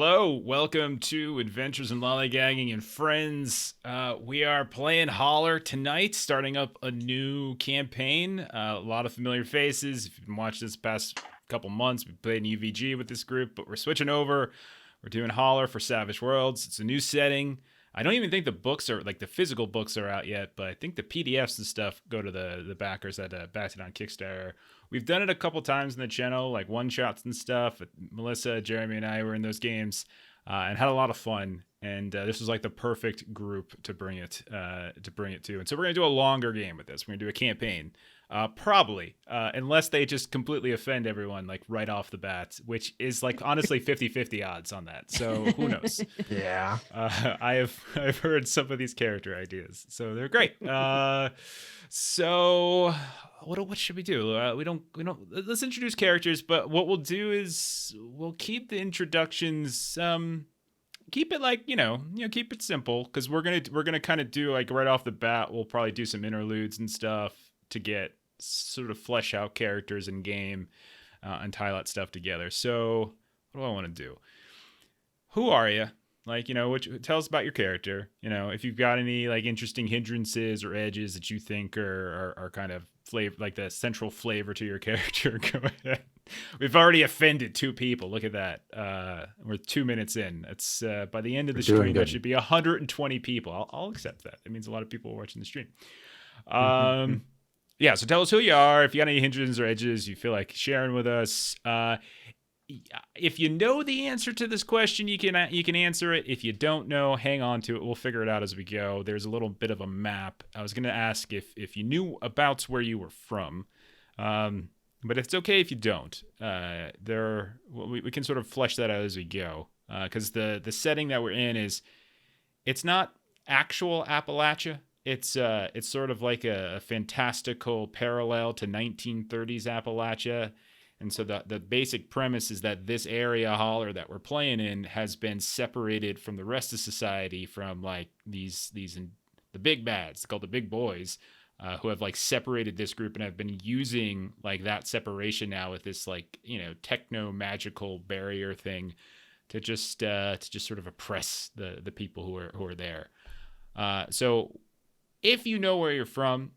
Hello, welcome to Adventures in Lollygagging and Friends. We are playing Holler tonight, starting up a new campaign. A lot of familiar faces. If you've been watching this past couple months, we played an UVG with this group, but we're switching over. We're doing Holler for Savage Worlds. It's a new setting. I don't even think the books are, like the physical books are out yet, but I think the PDFs and stuff go to the backers that backed it on Kickstarter. We've done it a couple times in the channel, like one-shots and stuff. Melissa, Jeremy, and I were in those games and had a lot of fun. And this was like the perfect group to bring it to. And so we're going to do a longer game with this. We're going to do a campaign. Probably, unless they just completely offend everyone, like right off the bat, which is like honestly 50-50 odds on that. So who knows? Yeah. I've heard some of these character ideas, so they're great. So what should we do? We don't. Let's introduce characters, but what we'll do is we'll keep the introductions. Keep it like keep it simple, because we're gonna kind of do like right off the bat. We'll probably do some interludes and stuff to get sort of flesh out characters in game and tie that stuff together. So what do I want to do? Who are you? Like, tell us about your character. If you've got any like interesting hindrances or edges that you think are kind of flavor, like the central flavor to your character, go ahead. We've already offended 2 people. Look at that. We're 2 minutes in. It's by the end of the stream, that should be 120 people. I'll accept that. It means a lot of people are watching the stream. Yeah, so tell us who you are. If you got any hindrances or edges you feel like sharing with us. If you know the answer to this question, you can answer it. If you don't know, hang on to it. We'll figure it out as we go. There's a little bit of a map. I was going to ask if you knew about where you were from, but it's okay if you don't. We can sort of flesh that out as we go, because the setting that we're in it's not actual Appalachia. It's sort of like a fantastical parallel to 1930s Appalachia. And so the basic premise is that this area, Holler, that we're playing in has been separated from the rest of society from like the big bads, called the big boys, who have like separated this group and have been using like that separation now with this like, techno magical barrier thing to just sort of oppress the people who are there. So if you know where you're from,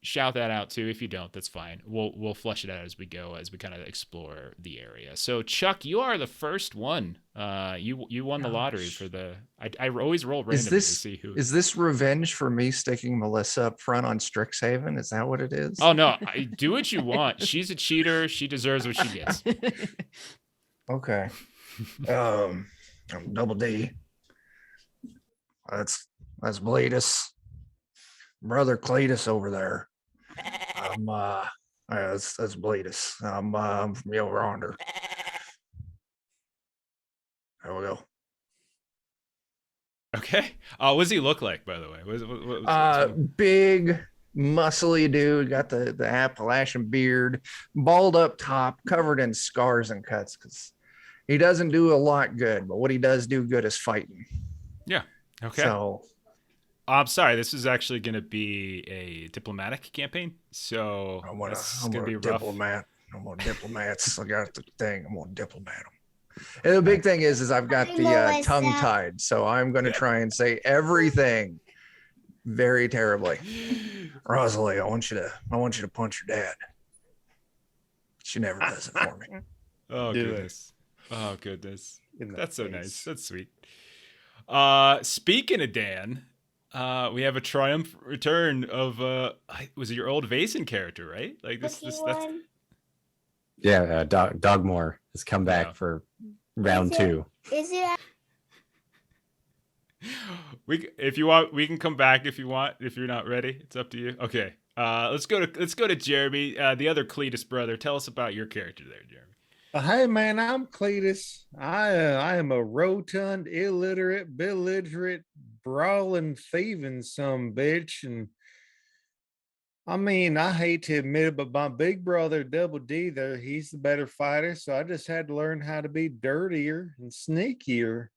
shout that out too. If you don't, that's fine. We'll flesh it out as we go, as we kind of explore the area. So Chuck, you are the first one. You won the lottery for the. I always roll randomly to see who. Is this revenge for me sticking Melissa up front on Strixhaven? Is that what it is? Oh no! Do what you want. She's a cheater. She deserves what she gets. Okay. I'm Double D. That's Cletus. Brother Cletus over there. That's Cletus. I'm from Yonder. There we go. Okay. What does he look like, by the way? Big, muscly dude, got the Appalachian beard, bald up top, covered in scars and cuts, because he doesn't do a lot good, but what he does do good is fighting. Yeah. Okay. So I'm sorry, this is actually going to be a diplomatic campaign, so I'm gonna be rough. Diplomat. I'm gonna diplomats. I got the thing. I'm gonna diplomat them. And the big thing is I've got the tongue tied, so I'm gonna try and say everything very terribly. Rosalie, I want you to punch your dad. She never does it for me. Oh goodness. Oh goodness. That's so nice. That's sweet. Speaking of Dan. We have a triumphant return of was it your old Vason character, right? Like that's yeah, Dogmore has come back for round 2. Is it if you want, we can come back if you want. If you're not ready, it's up to you. Okay. Let's go to Jeremy, the other Cletus brother. Tell us about your character there, Jeremy. Hey man, I'm Cletus. I am a rotund, illiterate, belligerent, brawling, thieving some bitch, and I mean, I hate to admit it, but my big brother Double D, though, he's the better fighter, so I just had to learn how to be dirtier and sneakier.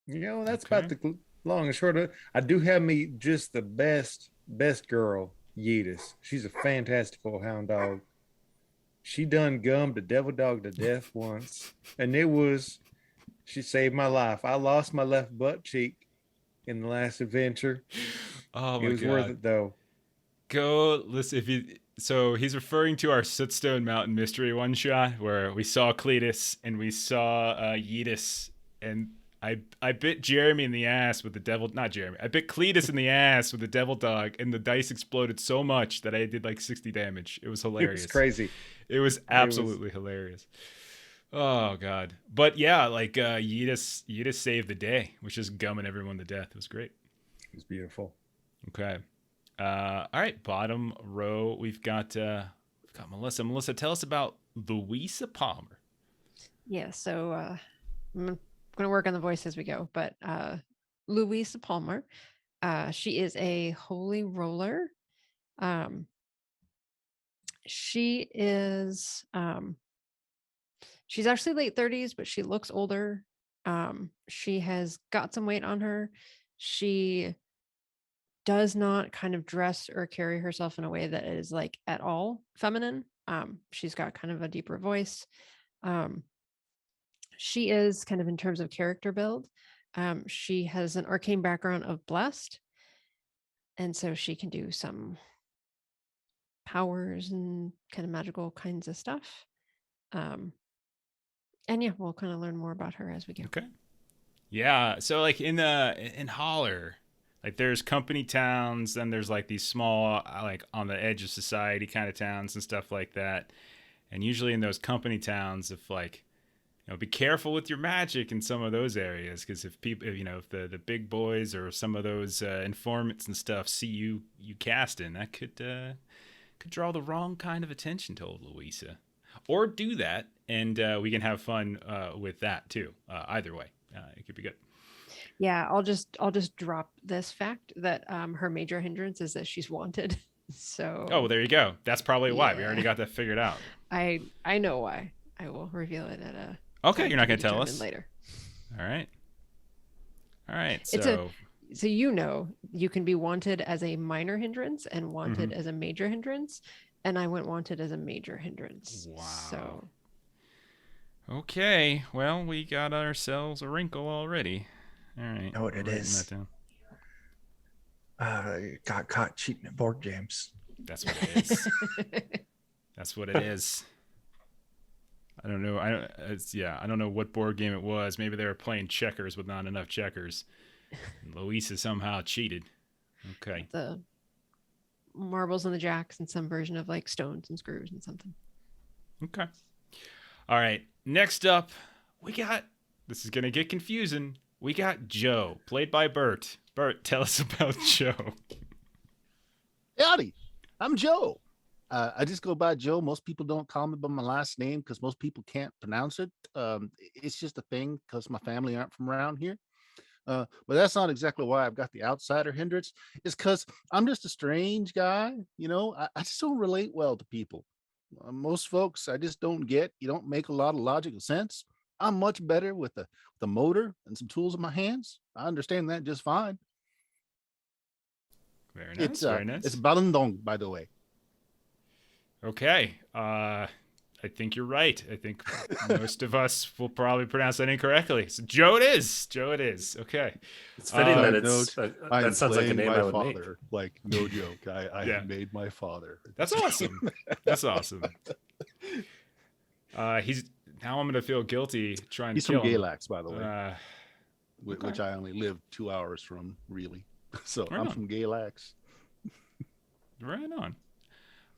That's about the long and short of it. I do have me just the best girl, Yeetus. She's a fantastical hound dog. She done gummed a devil dog to death once, and it was She saved my life. I lost my left butt cheek in the last adventure. Oh It my was god. worth it though. Go listen if you so he's referring to our Sootstone Mountain mystery one shot where we saw Cletus and we saw Yeetus, and I bit Jeremy in the ass with the devil, not Jeremy, I bit Cletus in the ass with the devil dog, and the dice exploded so much that I did like 60 damage. It was hilarious. It was crazy. It was absolutely hilarious. Oh god. But yeah, like Yeetus saved the day, which is gumming everyone to death. It was great. It was beautiful. Okay. All right, bottom row, we've got Melissa. Melissa, tell us about Louisa Palmer. Yeah, so I'm going to work on the voice as we go, but Louisa Palmer, she is a holy roller. She is, she's actually late 30s, but she looks older. She has got some weight on her. She does not kind of dress or carry herself in a way that is like at all feminine. She's got kind of a deeper voice. She is kind of in terms of character build. She has an arcane background of blessed. And so she can do some powers and kind of magical kinds of stuff. And yeah, we'll kind of learn more about her as we go. Okay. Yeah. So like in Holler, like there's company towns, then there's like these small, like on the edge of society kind of towns and stuff like that. And usually in those company towns, if like, be careful with your magic in some of those areas, because if people, if the big boys or some of those informants and stuff see you casting, that could draw the wrong kind of attention to old Louisa, or do that, and we can have fun with that too. Either way, it could be good. Yeah, I'll just drop this fact that her major hindrance is that she's wanted. So oh, well, there you go. That's probably why. We already got that figured out. I know why. I will reveal it at a okay. You're not going to tell us later. All right. So you can be wanted as a minor hindrance and wanted as a major hindrance, and I went wanted as a major hindrance. Wow. So okay, well, we got ourselves a wrinkle already. All right. You know what it is? Got caught cheating at board games. That's what it is. That's what it is. I don't know. I don't know what board game it was. Maybe they were playing checkers with not enough checkers. And Louisa somehow cheated. Okay. The marbles and the jacks and some version of like stones and screws and something. Okay. All right. Next up, this is going to get confusing. We got Joe, played by Bert. Bert, tell us about Joe. Howdy, I'm Joe. I just go by Joe. Most people don't call me by my last name because most people can't pronounce it. It's just a thing because my family aren't from around here. But that's not exactly why I've got the outsider hindrance. It's because I'm just a strange guy. I just don't relate well to people. Most folks, I just don't get. You don't make a lot of logical sense. I'm much better with the motor and some tools in my hands. I understand that just fine. Very nice. Very nice. It's Balindong, by the way. Okay. I think you're right. I think most of us will probably pronounce that incorrectly. So Joe it is. Okay. It's fitting that sounds like a name I would make. Like, no joke. I made my father. That's awesome. That's awesome. Now I'm going to feel guilty trying He's to kill from him. Galax, by the way, which I only live 2 hours from, really. So I'm from Galax. Right on.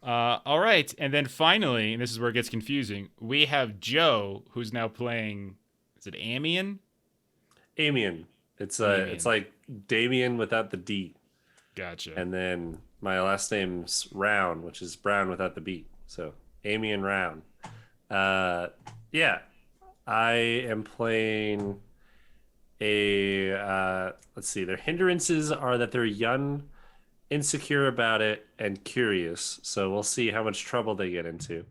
All right. And then finally, and this is where it gets confusing, we have Joe, who's now playing, is it Amian? Amian. It's like Damien without the D. Gotcha. And then my last name's Rown, which is Brown without the B. So Amian Rown. Yeah, I am playing let's see, their hindrances are that they're young, insecure about it, and curious. So we'll see how much trouble they get into.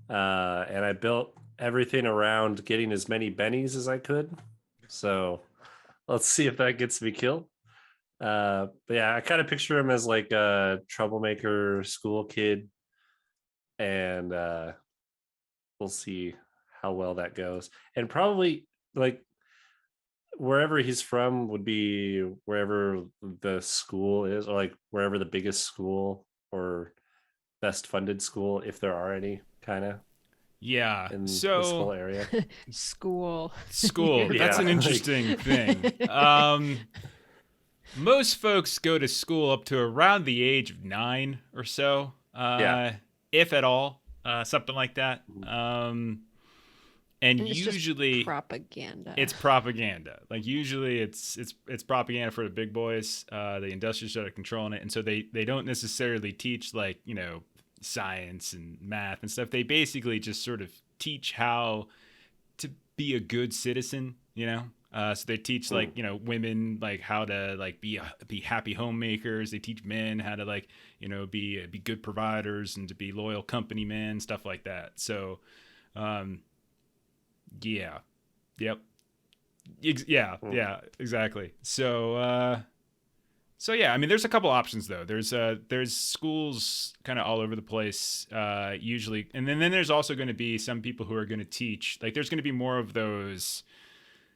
And I built everything around getting as many bennies as I could. So let's see if that gets me killed. But yeah, I kind of picture him as like a troublemaker school kid. And we'll see how well that goes. And probably like wherever he's from would be wherever the school is, or like wherever the biggest school or best funded school, if there are any, kind of Yeah. in this So whole area. School. school. Yeah, That's an like- interesting thing. Most folks go to school up to around the age of 9 or so, Yeah. if at all, something like that. And And it's just usually propaganda. it's propaganda. Like usually it's propaganda for the big boys. The industrialists that are controlling it, and so they don't necessarily teach like, you know, science and math and stuff. They basically just sort of teach how to be a good citizen, you know. So they teach like, you know, women like how to like be happy homemakers. They teach men how to like, you know, be good providers and to be loyal company men, stuff like that. So, yeah, yep, yeah, exactly. So yeah, I mean, there's a couple options though. There's schools kind of all over the place, usually, and then there's also going to be some people who are going to teach. Like, there's going to be more of those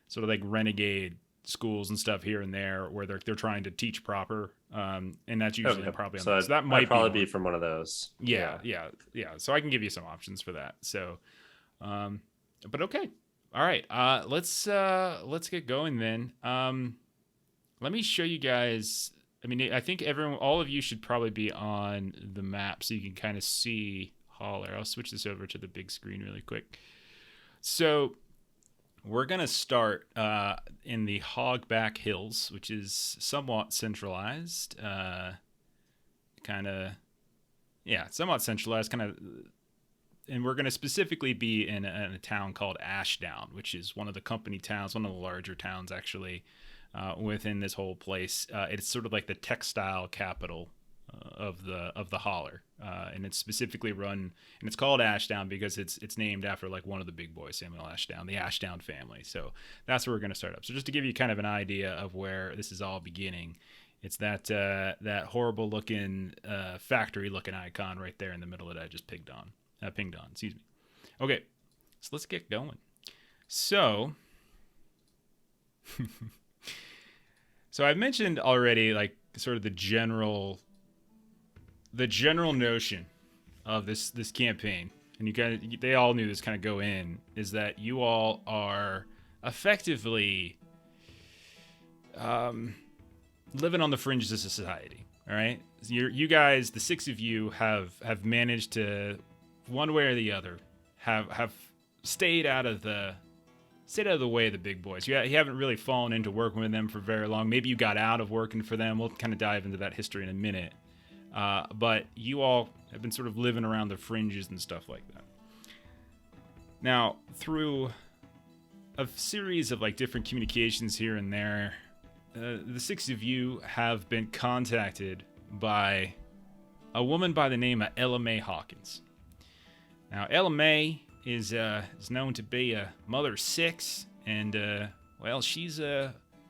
sort of like renegade schools and stuff here and there where they're trying to teach proper, and that's usually probably on so so that I'd might probably be be from one of those. yeah. So I can give you some options for that. So, but okay, all right. Let's get going then. Let me show you guys. I mean, I think all of you should probably be on the map so you can kind of see Holler. I'll switch this over to the big screen really quick. So we're going to start in the Hogback Hills, which is somewhat centralized. Somewhat centralized, and we're going to specifically be in a town called Ashdown, which is one of the company towns, one of the larger towns, actually, within this whole place. It's sort of like the textile capital of the Holler, and it's specifically run, and it's called Ashdown because it's named after like one of the big boys, Samuel Ashdown, the Ashdown family. So that's where we're going to start up. So just to give you kind of an idea of where this is all beginning, it's that horrible looking factory looking icon right there in the middle that I just pinged on. Excuse me. Okay, so let's get going. So I've mentioned already, like, sort of the general notion of this campaign, and they all knew this kind of go in, is that you all are effectively living on the fringes of society. All right, you guys, the 6 of you, have managed to, one way or the other, have stayed out of the way of the big boys. You haven't really fallen into working with them for very long. Maybe you got out of working for them. We'll kind of dive into that history in a minute. But you all have been sort of living around the fringes and stuff like that. Now, through a series of like different communications here and there, the 6 of you have been contacted by a woman by the name of Ella Mae Hawkins. Now, Ella Mae is known to be a mother of 6, and well, she's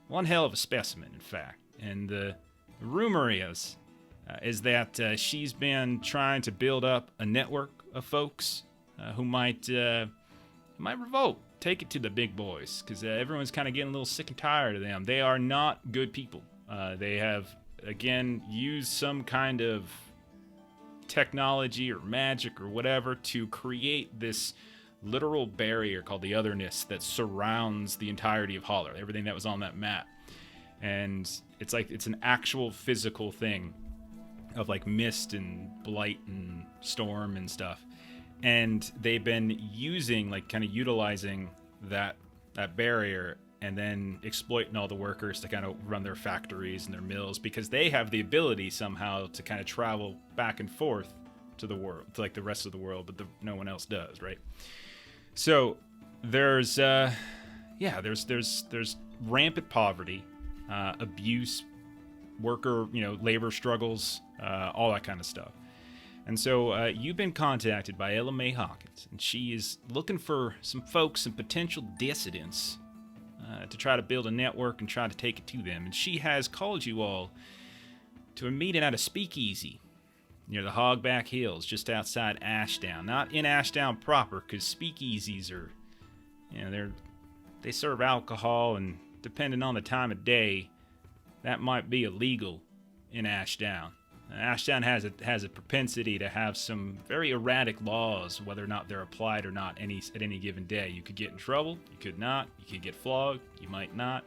one hell of a specimen, in fact. And the rumor is that she's been trying to build up a network of folks who might revolt, take it to the big boys, because everyone's kind of getting a little sick and tired of them. They are not good people. They have, again, used some kind of technology or magic or whatever to create this literal barrier called the otherness that surrounds the entirety of Holler, everything that was on that map. And it's like it's an actual physical thing of like mist and blight and storm and stuff. And they've been utilizing that barrier and then exploiting all the workers to kind of run their factories and their mills, because they have the ability somehow to kind of travel back and forth to the world, to like the rest of the world, but no one else does, right? So there's rampant poverty, abuse, worker, labor struggles, all that kind of stuff. And so you've been contacted by Ella Mae Hawkins, and she is looking for some folks, some potential dissidents, to try to build a network and try to take it to them. And she has called you all to a meeting at a speakeasy near the Hogback Hills, just outside Ashdown. Not in Ashdown proper, because speakeasies are, they serve alcohol and depending on the time of day, that might be illegal in Ashdown. Ashdown has a propensity to have some very erratic laws, whether or not they're applied or not at any given day. You could get in trouble, you could not, you could get flogged, you might not.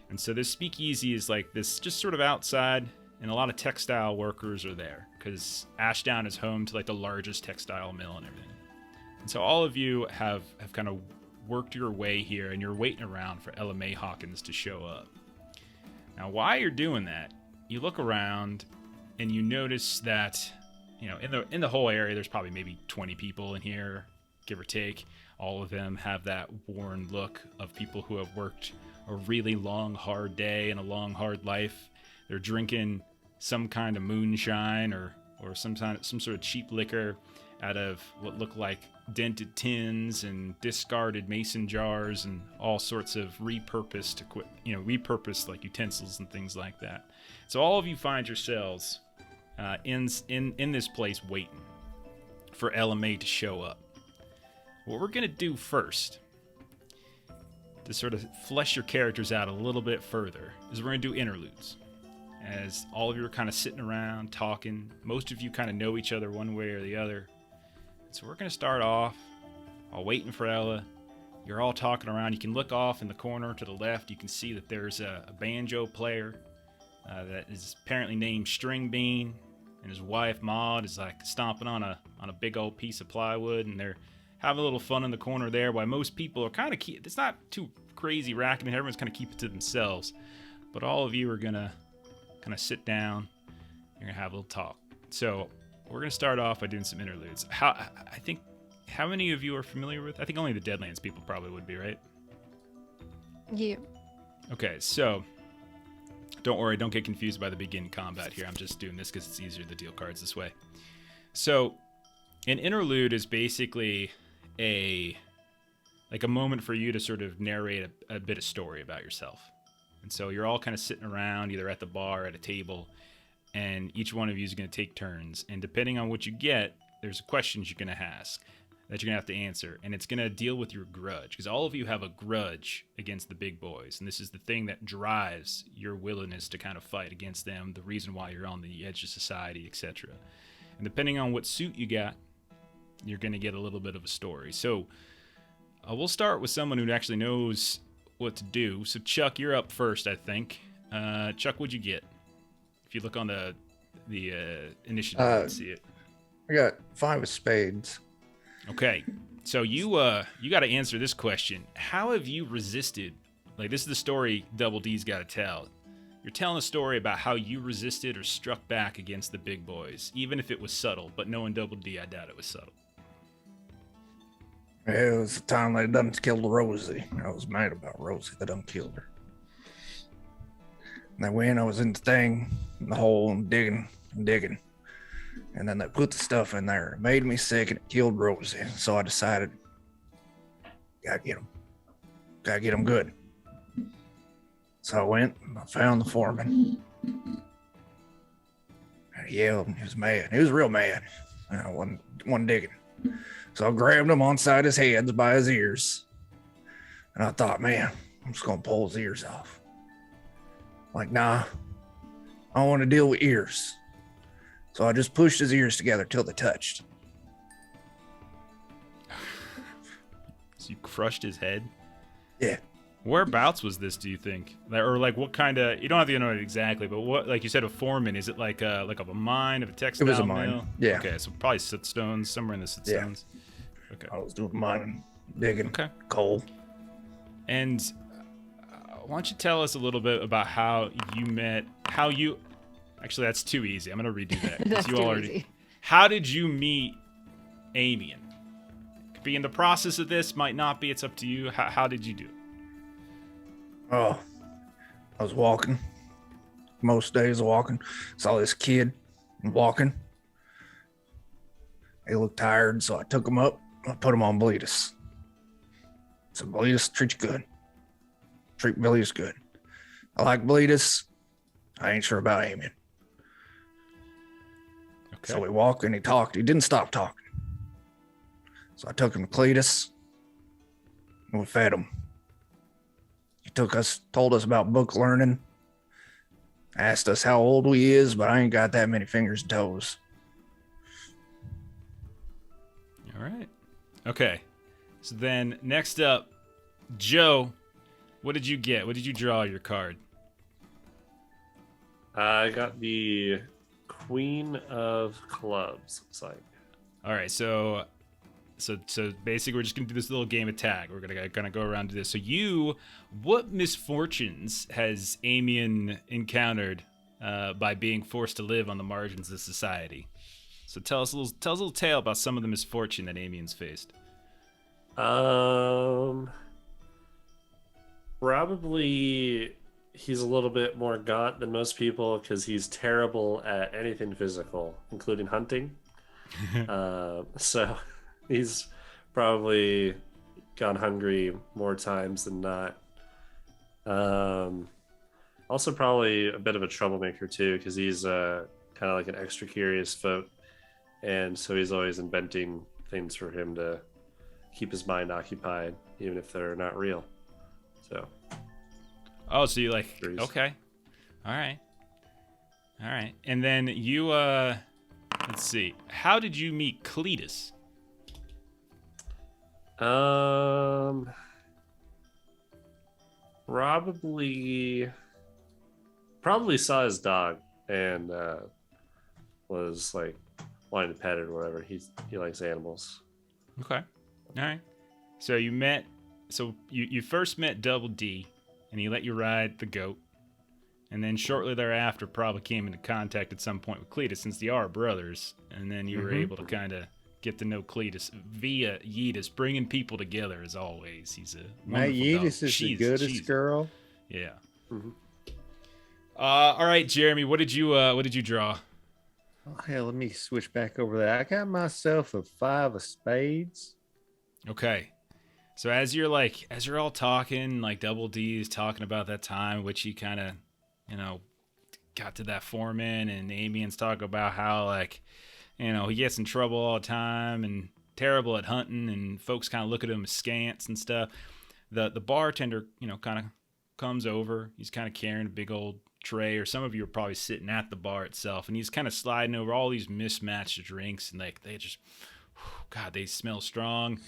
And so this speakeasy is like this, just sort of outside, and a lot of textile workers are there because Ashdown is home to like the largest textile mill and everything. And so all of you have kind of worked your way here, and you're waiting around for Ella Mae Hawkins to show up. Now, while you're doing that, you look around and you notice that, you know, in the whole area, there's probably maybe 20 people in here, give or take. All of them have that worn look of people who have worked a really long, hard day and a long, hard life. They're drinking some kind of moonshine or some sort of cheap liquor out of what look like dented tins and discarded mason jars and all sorts of repurposed like utensils and things like that. So all of you find yourselves in this place waiting for Ella Mae to show up. What we're gonna do first, to sort of flesh your characters out a little bit further, is we're gonna do interludes. As all of you are kind of sitting around talking, most of you kind of know each other one way or the other. So we're gonna start off while waiting for Ella. You're all talking around. You can look off in the corner to the left. You can see that there's a banjo player that is apparently named String Bean, and his wife Maud is like stomping on a big old piece of plywood, and they're having a little fun in the corner there. While most people are kind of it's not too crazy racking, everyone's kind of keeping it to themselves. But all of you are gonna kind of sit down. You're gonna have a little talk. So we're gonna start off by doing some interludes. How many of you are familiar with? I think only the Deadlands people probably would be, right? Yeah. Okay, so don't worry, don't get confused by the begin combat here. I'm just doing this because it's easier to deal cards this way. So an interlude is basically a moment for you to sort of narrate a bit of story about yourself. And so you're all kind of sitting around either at the bar or at a table, and each one of you is going to take turns. And depending on what you get, there's questions you're going to ask that you're going to have to answer. And it's going to deal with your grudge, because all of you have a grudge against the big boys. And this is the thing that drives your willingness to kind of fight against them, the reason why you're on the edge of society, etc. And depending on what suit you got, you're going to get a little bit of a story. So we'll start with someone who actually knows what to do. So Chuck, you're up first, I think. Chuck, what'd you get? If you look on the initiative, you can see it. I got 5 of spades. Okay, so you got to answer this question. How have you resisted? Like, this is the story Double D's got to tell. You're telling a story about how you resisted or struck back against the big boys, even if it was subtle. But knowing Double D, I doubt it was subtle. It was the time they done killed Rosie. I was mad about Rosie. They done killed her. And then when I was in the thing, in the hole, and digging. And then they put the stuff in there. It made me sick, and it killed Rosie. So I decided, gotta get him. Gotta get him good. So I went and I found the foreman. I yelled, and he was mad. He was real mad. I wasn't digging. So I grabbed him on side his head by his ears. And I thought, man, I'm just going to pull his ears off. Like, nah, I don't want to deal with ears. So I just pushed his ears together till they touched. So you crushed his head? Yeah. Whereabouts was this, do you think? Or like what kind of, you don't have to know it exactly, but what, like you said, a foreman, is it like a mine of a textile It was a mill? mine, yeah. Okay, so probably sootstones, somewhere in the sootstones. Yeah. Okay. I was doing mining, digging, coal. And why don't you tell us a little bit about how you met, actually that's too easy. I'm going to redo that. That's you too already, easy. How did you meet Amian? Could be in the process of this, might not be, it's up to you. How did you do it? Oh, I was walking. Most days walking. Saw this kid walking. He looked tired, so I took him up. I put him on Cletus. So Cletus, treat you good. Treat Cletus good. I like Cletus. I ain't sure about Amian. Okay. So we walked and he talked. He didn't stop talking. So I took him to Cletus and we fed him. He told us about book learning. Asked us how old we is, but I ain't got that many fingers and toes. All right. Okay. So then next up, Joe, what did you get? What did you draw your card? I got the Queen of Clubs, looks like. All right, so basically we're just gonna do this little game of tag. We're gonna go around to this. So what misfortunes has Amian encountered by being forced to live on the margins of society? So tell us a little tale about some of the misfortune that Amian's faced. Probably he's a little bit more gaunt than most people because he's terrible at anything physical, including hunting. So he's probably gone hungry more times than not. Also probably a bit of a troublemaker too, because he's kind of like an extra curious folk, and so he's always inventing things for him to keep his mind occupied, even if they're not real. So so you like, okay, all right, and then you let's see, how did you meet Cletus? Probably saw his dog and was like wanting to pet it or whatever. He likes animals. Okay, all right. So you first met Double D, and he let you ride the goat, and then shortly thereafter probably came into contact at some point with Cletus, since they are brothers, and then you were able to kind of get to know Cletus via Yeetus, bringing people together as always. He's a Mate, wonderful Yeetus dog. is the goodest girl. Yeah. All right, Jeremy, what did you draw? Oh, hell, let me switch back over there. I got myself a 5 of spades. Okay. So as you're all talking, like Double D is talking about that time which he kind of, got to that foreman, and Amian's talking about how he gets in trouble all the time and terrible at hunting, and folks kind of look at him askance and stuff. The bartender, kind of comes over. He's kind of carrying a big old tray, or some of you are probably sitting at the bar itself, and he's kind of sliding over all these mismatched drinks, and they just, God, they smell strong.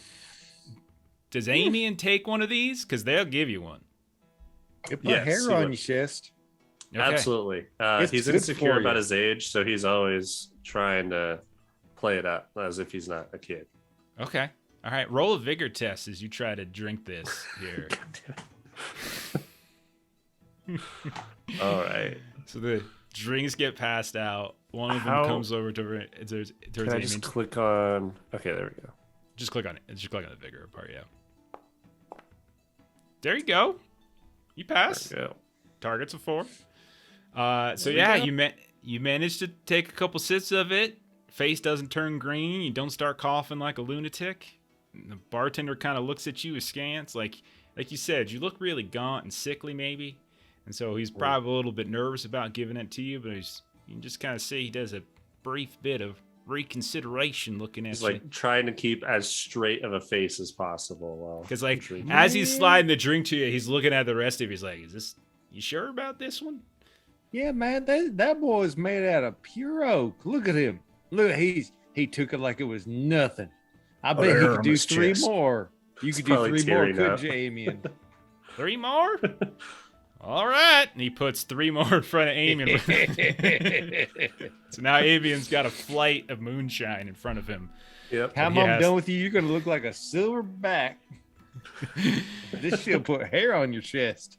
Does Amian take one of these? Because they'll give you one. You put hair on your chest. Okay. Absolutely. He's insecure about his age, so he's always trying to play it up as if he's not a kid. Okay. All right. Roll a vigor test as you try to drink this here. All right. So the drinks get passed out. One of them comes over towards Can I just click on? Okay, there we go. Just click on it. Just click on the vigor part. Yeah. There you go. You pass. There we go. Target's a 4. So yeah, you managed to take a couple sips of it. Face doesn't turn green. You don't start coughing like a lunatic. And the bartender kind of looks at you askance, like you said, you look really gaunt and sickly maybe. And so he's probably a little bit nervous about giving it to you, but you can just kind of see he does a brief bit of reconsideration looking at he's you. like trying to keep as straight of a face as possible. Because as he's sliding the drink to you, he's looking at the rest of you. He's like, you sure about this one? Yeah, man, that boy is made out of pure oak. Look at him. Look, he took it like it was nothing. I bet he could do 3 more. You could do 3 more, could you, Amian? 3 more? All right. And he puts 3 more in front of Amian. So now Amian's got a flight of moonshine in front of him. Yep. Time I'm done with you, you're going to look like a silverback. This shit'll put hair on your chest.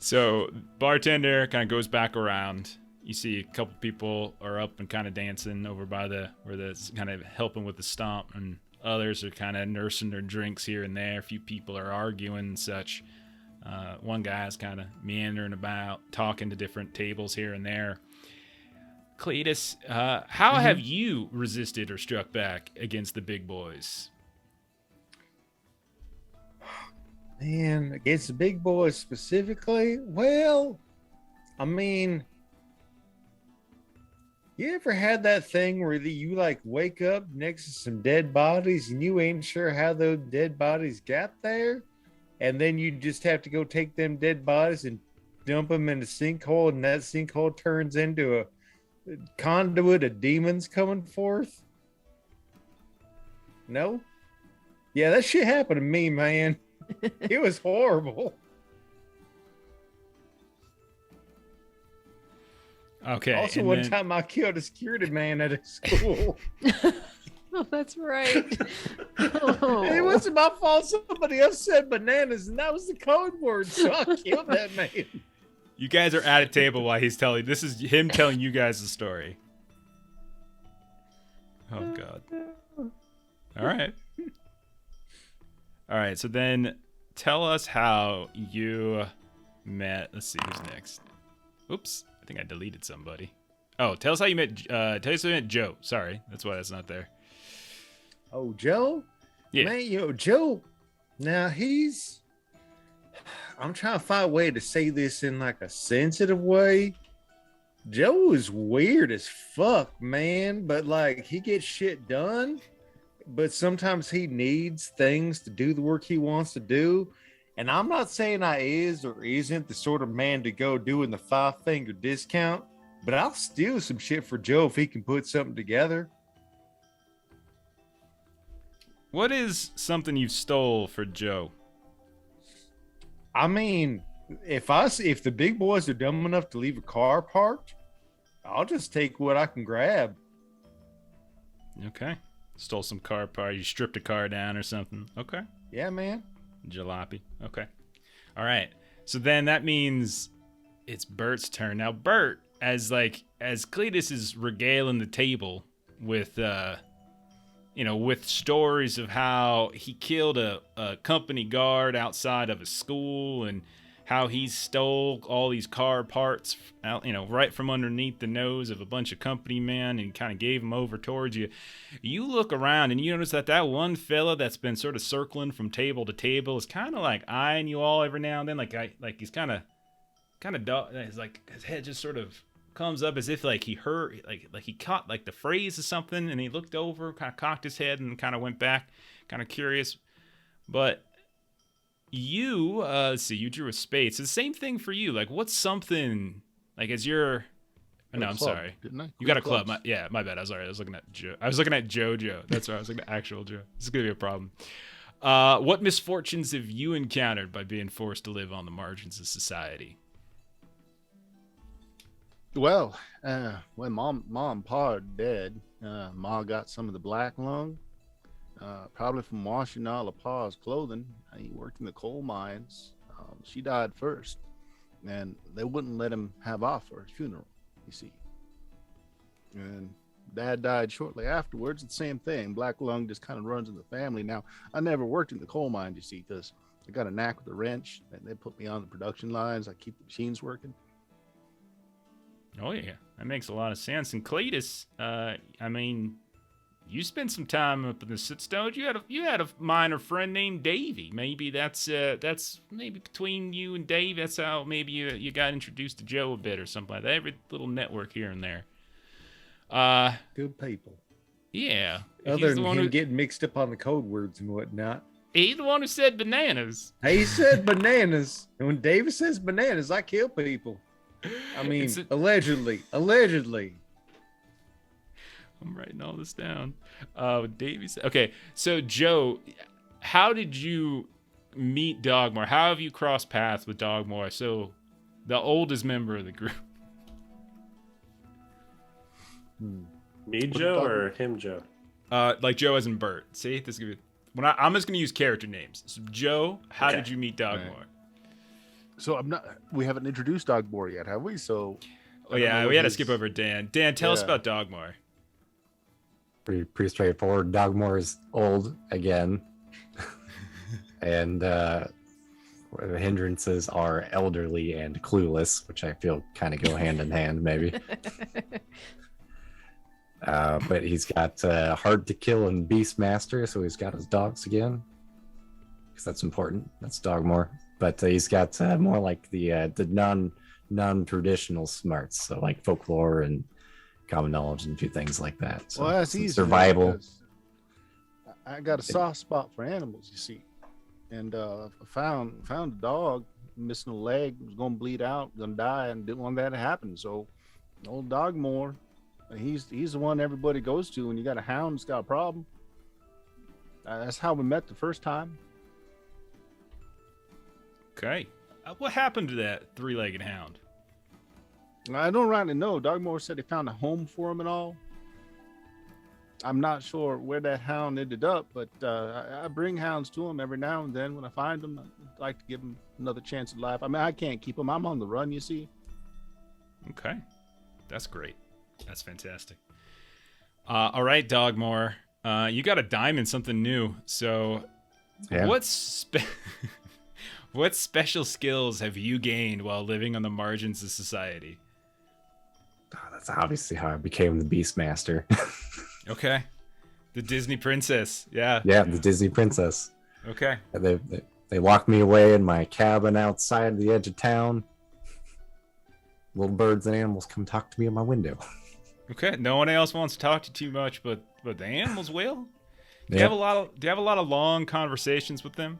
So bartender kind of goes back around. You see a couple people are up and kind of dancing over by where that's kind of helping with the stomp, and others are kind of nursing their drinks here and there. A few people are arguing and such. One guy's kind of meandering about, talking to different tables here and there. Cletus, how have you resisted or struck back against the big boys? Man, against the big boys specifically? Well, I mean, you ever had that thing where you like wake up next to some dead bodies and you ain't sure how those dead bodies got there? and then you just have to go take them dead bodies and dump them in a sinkhole, and that sinkhole turns into a conduit of demons coming forth? No? Yeah, that shit happened to me, man. It was horrible. Okay. Also, one time I killed a security man at a school. Oh, that's right. Oh. It wasn't my fault. Somebody else said bananas, and that was the code word. So I killed that man. You guys are at a table while he's telling. This is him telling you guys the story. Oh God. All right. All right. So then, tell us how you met. Let's see who's next. Oops. I think I deleted somebody. Oh, tell us how you met. Tell us how you met Joe. Sorry, that's why that's not there. Oh, Joe? Yeah. Man, Joe. Now I'm trying to find a way to say this in like a sensitive way. Joe is weird as fuck, man. But like, he gets shit done. But sometimes he needs things to do the work he wants to do. And I'm not saying I is or isn't the sort of man to go doing the 5-finger discount, but I'll steal some shit for Joe if he can put something together. What is something you stole for Joe? I mean, if the big boys are dumb enough to leave a car parked, I'll just take what I can grab. Okay. Stole some car part. You stripped a car down or something. Okay. Yeah, man. Jalopy. Okay. All right. So then that means it's Bert's turn. Now Bert, as Cletus is regaling the table with with stories of how he killed a company guard outside of a school and how he stole all these car parts out, right from underneath the nose of a bunch of company men and kind of gave them over towards you. You look around and you notice that one fella that's been sort of circling from table to table is kind of like eyeing you all every now and then. Like he's kind of like his head just sort of comes up as if like he heard, like he caught like the phrase of something, and he looked over, kind of cocked his head and kind of went back, kind of curious. But you, let's see, you drew a spade. It's the same thing for you. Like, what's something, like, as you're, no, I'm club, sorry. didn't I? You got a club. My bad. I was looking at Joe. I was looking at JoJo. That's right. I was looking at actual Joe. This is going to be a problem. What misfortunes have you encountered by being forced to live on the margins of society? Well, when mom and pa are dead, ma got some of the black lung, probably from washing all of pa's clothing. He worked in the coal mines. She died first, and they wouldn't let him have off for his funeral, you see. And dad died shortly afterwards. The same thing. Black lung just kind of runs in the family. Now, I never worked in the coal mines, you see, because I got a knack with the wrench, and they put me on the production lines. I keep the machines working. Oh yeah, that makes a lot of sense. And Cletus, I mean, you spent some time up in the Sitstone. You had a minor friend named Davey. Maybe that's maybe between you and Dave. That's how maybe you got introduced to Joe a bit or something like that. Every little network here and there. Good people. Yeah. Other than him getting mixed up on the code words and whatnot. He's the one who said bananas. He said bananas. And when David says bananas, I kill people. I mean, allegedly. I'm writing all this down. Davey said, okay, so Joe, how did you meet Dogmore? How have you crossed paths with Dogmore? So, the oldest member of the group. Me, Joe, or him, Joe? Like Joe as in Bert. See, this is gonna be. I'm just gonna use character names. So, Joe, how did you meet Dogmore? Right. So we haven't introduced Dogmore yet, have we? So. Oh yeah, we had to skip over Dan. Dan, tell us about Dogmore. Pretty straightforward. Dogmore is old again, and the hindrances are elderly and clueless, which I feel kind of go hand in hand, maybe. But he's got hard to kill and Beastmaster, so he's got his dogs again, because that's important. That's Dogmore. But he's got more like the non-traditional smarts, so like folklore and common knowledge and a few things like that. So well, that's easy. Survival. I got a soft spot for animals, you see. and found a dog missing a leg, was gonna bleed out, gonna die, and didn't want that to happen. So, old Dogmore, he's the one everybody goes to when you got a hound that's got a problem. That's how we met the first time. Okay. What happened to that three-legged hound? I don't rightly know. Dogmore said he found a home for him and all. I'm not sure where that hound ended up, but I bring hounds to him every now and then when I find them. I'd like to give him another chance at life. I mean, I can't keep him. I'm on the run, you see. Okay. That's great. That's fantastic. All right, Dogmore. You got a diamond, something new. So Yeah. what special skills have you gained while living on the margins of society? Oh, that's obviously how I became the Beastmaster. Okay. The Disney princess. Yeah. Yeah, the Disney princess. Okay. They locked me away in my cabin outside the edge of town. Little birds and animals come talk to me at my window. Okay. No one else wants to talk to you too much, but the animals will. Do you Yeah. have a lot of long conversations with them?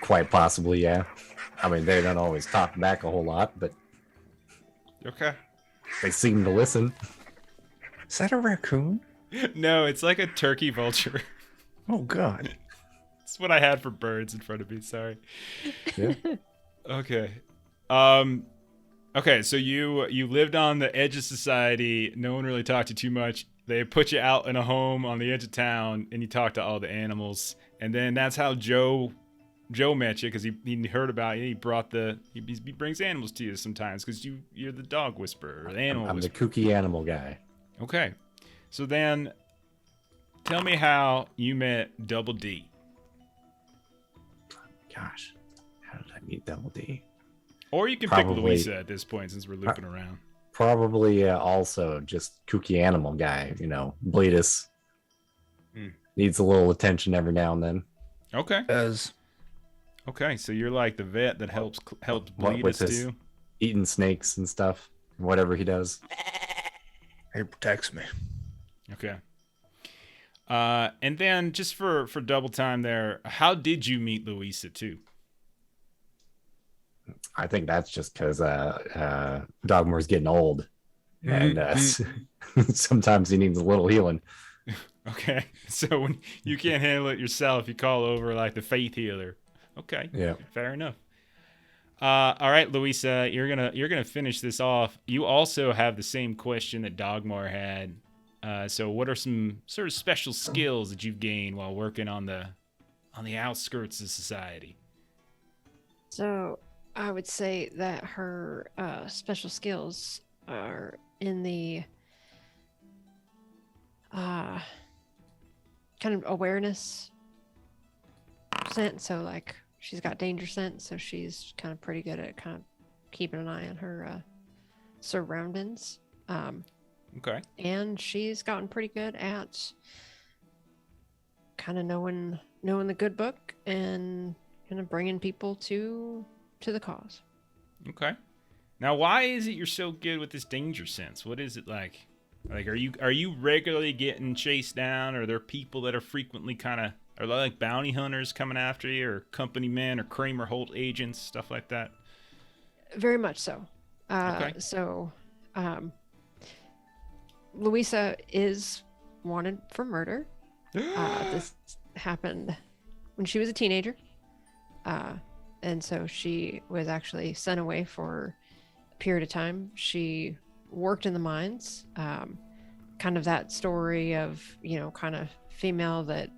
Quite possibly, yeah. I mean, they don't always talk back a whole lot, but Okay. they seem to listen. Is that a raccoon? No, it's like a turkey vulture. Oh God. That's what I had for birds in front of me. Sorry. Yeah. Okay. Okay, so you lived on the edge of society. No one really talked to you too much. They put you out in a home on the edge of town, and you talked to all the animals. And then that's how Joe met you, because he heard about you. He brought he brings animals to you sometimes, because you're the dog whisperer, or the animal I'm the whisperer. kooky animal guy. Okay, so then tell me how you met Double D. Gosh, how did I meet Double D? Or you can Probably- pick Louisa at this point, since we're looping around. Probably also just kooky animal guy. You know, Bleedus needs a little attention every now and then. Okay. Okay, so you're like the vet that helps bleed with us his too. eating snakes and stuff, whatever he does. He protects me. Okay. And then just for double time there, how did you meet Louisa too? I think that's just because Dogmore's getting old, and sometimes he needs a little healing. Okay, so when you can't handle it yourself, you call over like the faith healer. Okay, Yeah. fair enough. All right, Louisa, you're gonna finish this off. You also have the same question that Dogmore had. So what are some sort of special skills that you've gained while working on the outskirts of society? So I would say that her special skills are in the kind of awareness sense. So like she's got danger sense, so she's kind of pretty good at kind of keeping an eye on her surroundings. Okay. And she's gotten pretty good at kind of knowing the good book and kind of bringing people to the cause. Okay. Now, why is it you're so good with this danger sense? What is it like? Like, are you regularly getting chased down? Or are there people that are frequently are they like bounty hunters coming after you, or company men, or Kramer Holt agents, stuff like that? Very much so. Okay. So, Louisa is wanted for murder. This happened when she was a teenager. And so she was actually sent away for a period of time. She worked in the mines. Kind of that story of, kind of female that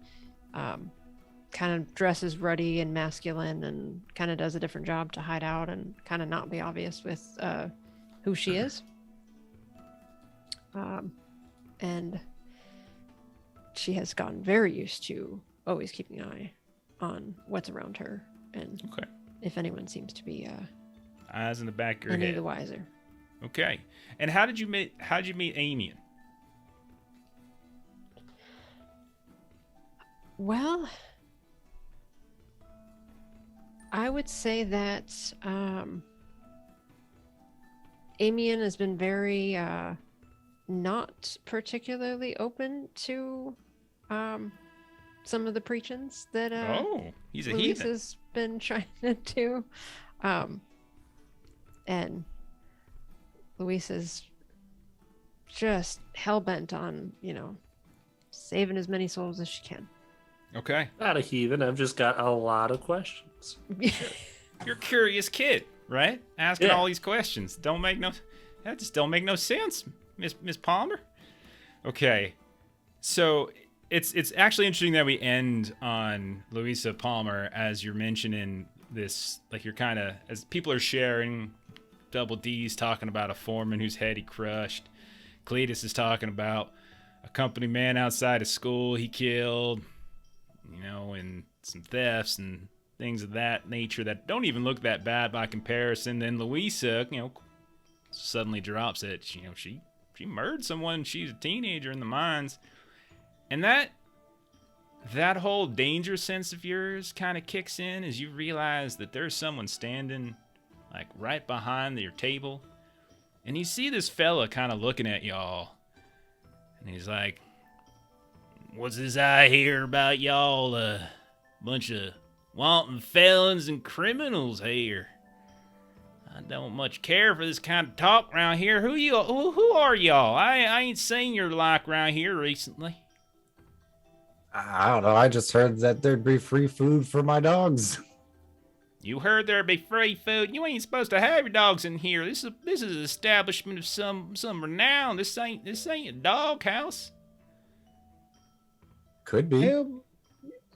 kind of dresses ruddy and masculine and kind of does a different job to hide out and kind of not be obvious with who she is. And she has gotten very used to always keeping an eye on what's around her, and Okay. if anyone seems to be Eyes in the back of your any head. the wiser. Okay. And how'd you meet Amian? Well, I would say that Amian has been very not particularly open to some of the preachings that he's a Luis heathen. has been trying to do. And Luis is just hell-bent on, saving as many souls as she can. Okay. Not a heathen. I've just got a lot of questions. You're a curious kid, right? Asking all these questions. That just don't make no sense, Miss Palmer. Okay. So it's actually interesting that we end on Louisa Palmer as you're mentioning this, like you're kind of, as people are sharing, Double D's talking about a foreman whose head he crushed. Cletus is talking about a company man outside of school he killed, and some thefts and things of that nature that don't even look that bad by comparison. Then Louisa, suddenly drops it. She murdered someone. She's a teenager in the mines. And that whole danger sense of yours kind of kicks in as you realize that there's someone standing like right behind your table. And you see this fella kind of looking at y'all. And he's like, "What's this I hear about y'all? A bunch of wanton felons and criminals here. I don't much care for this kind of talk around here. Who are y'all? I ain't seen your like around here recently." I don't know. I just heard that there'd be free food for my dogs. You heard there'd be free food? You ain't supposed to have your dogs in here. This is an establishment of some renown. This ain't a dog house. Could be. Hell,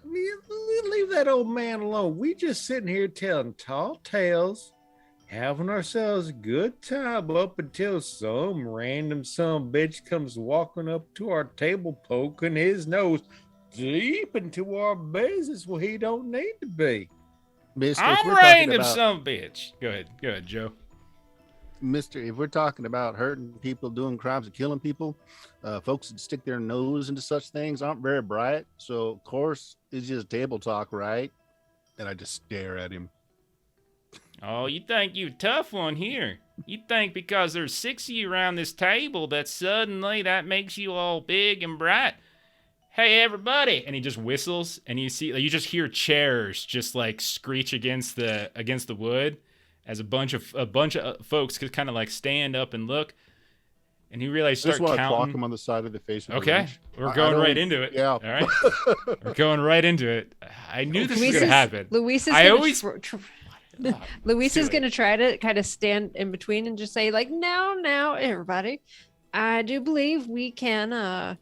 leave that old man alone. We just sitting here telling tall tales, having ourselves a good time up until some random son bitch comes walking up to our table, poking his nose deep into our business where he don't need to be. Mister, I'm random some bitch. Go ahead, Joe. Mister, if we're talking about hurting people, doing crimes, and killing people, folks that stick their nose into such things aren't very bright. So, of course, it's just table talk, right? And I just stare at him. Oh, you think you a tough one here? You think because there's 6 of you around this table that suddenly that makes you all big and bright? Hey, everybody! And he just whistles, and you just hear chairs just like screech against the wood, as a bunch of folks could kind of like stand up and look, and you realize start Just want to clock counting. him on the side of the face. Okay, we're going right into it. Yeah. All right, we're going right into it. I knew this was gonna happen. Luis is I gonna always. Luis is do going to try to kind of stand in between and just say, like, now, everybody, I do believe we can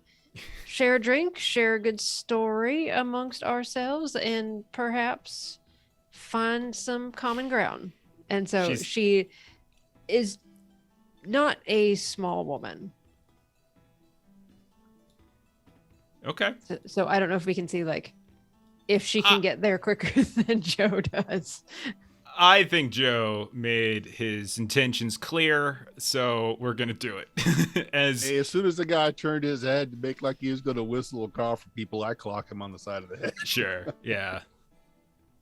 share a drink, share a good story amongst ourselves, and perhaps find some common ground. And so she is not a small woman. Okay. So I don't know if we can see, like, if she can get there quicker than Joe does. I think Joe made his intentions clear, so we're gonna do it. As soon as the guy turned his head to make like he was going to whistle a call for people, I clock him on the side of the head. Sure, yeah.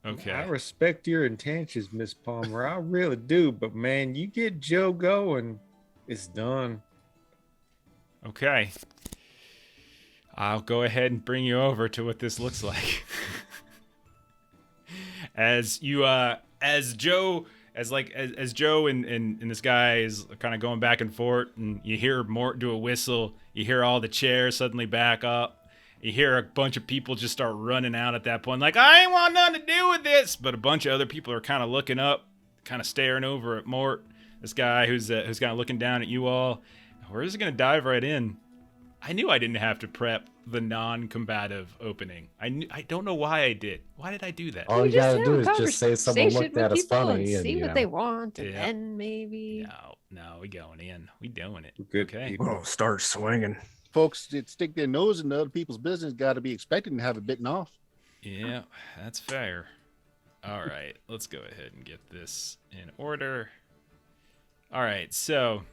Okay. I respect your intentions, Miss Palmer. I really do. But man, you get Joe going, it's done. Okay. I'll go ahead and bring you over to what this looks like. As Joe and this guy is kind of going back and forth, and you hear Mort do a whistle, you hear all the chairs suddenly back up, you hear a bunch of people just start running out at that point, like, I ain't want nothing to do with this, but a bunch of other people are kind of looking up, kind of staring over at Mort, this guy who's kind of looking down at you all. We're just gonna dive right in. I knew I didn't have to prep the non-combative opening. I don't know why I did. Why did I do that? All you gotta do is just say someone looked at us funny and see what they want, and Yeah. then maybe. No, we going in. We doing it. Good Okay. people. Oh, start swinging. Folks that stick their nose into other people's business got to be expected to have it bitten off. Yeah, that's fair. All right, let's go ahead and get this in order. All right, so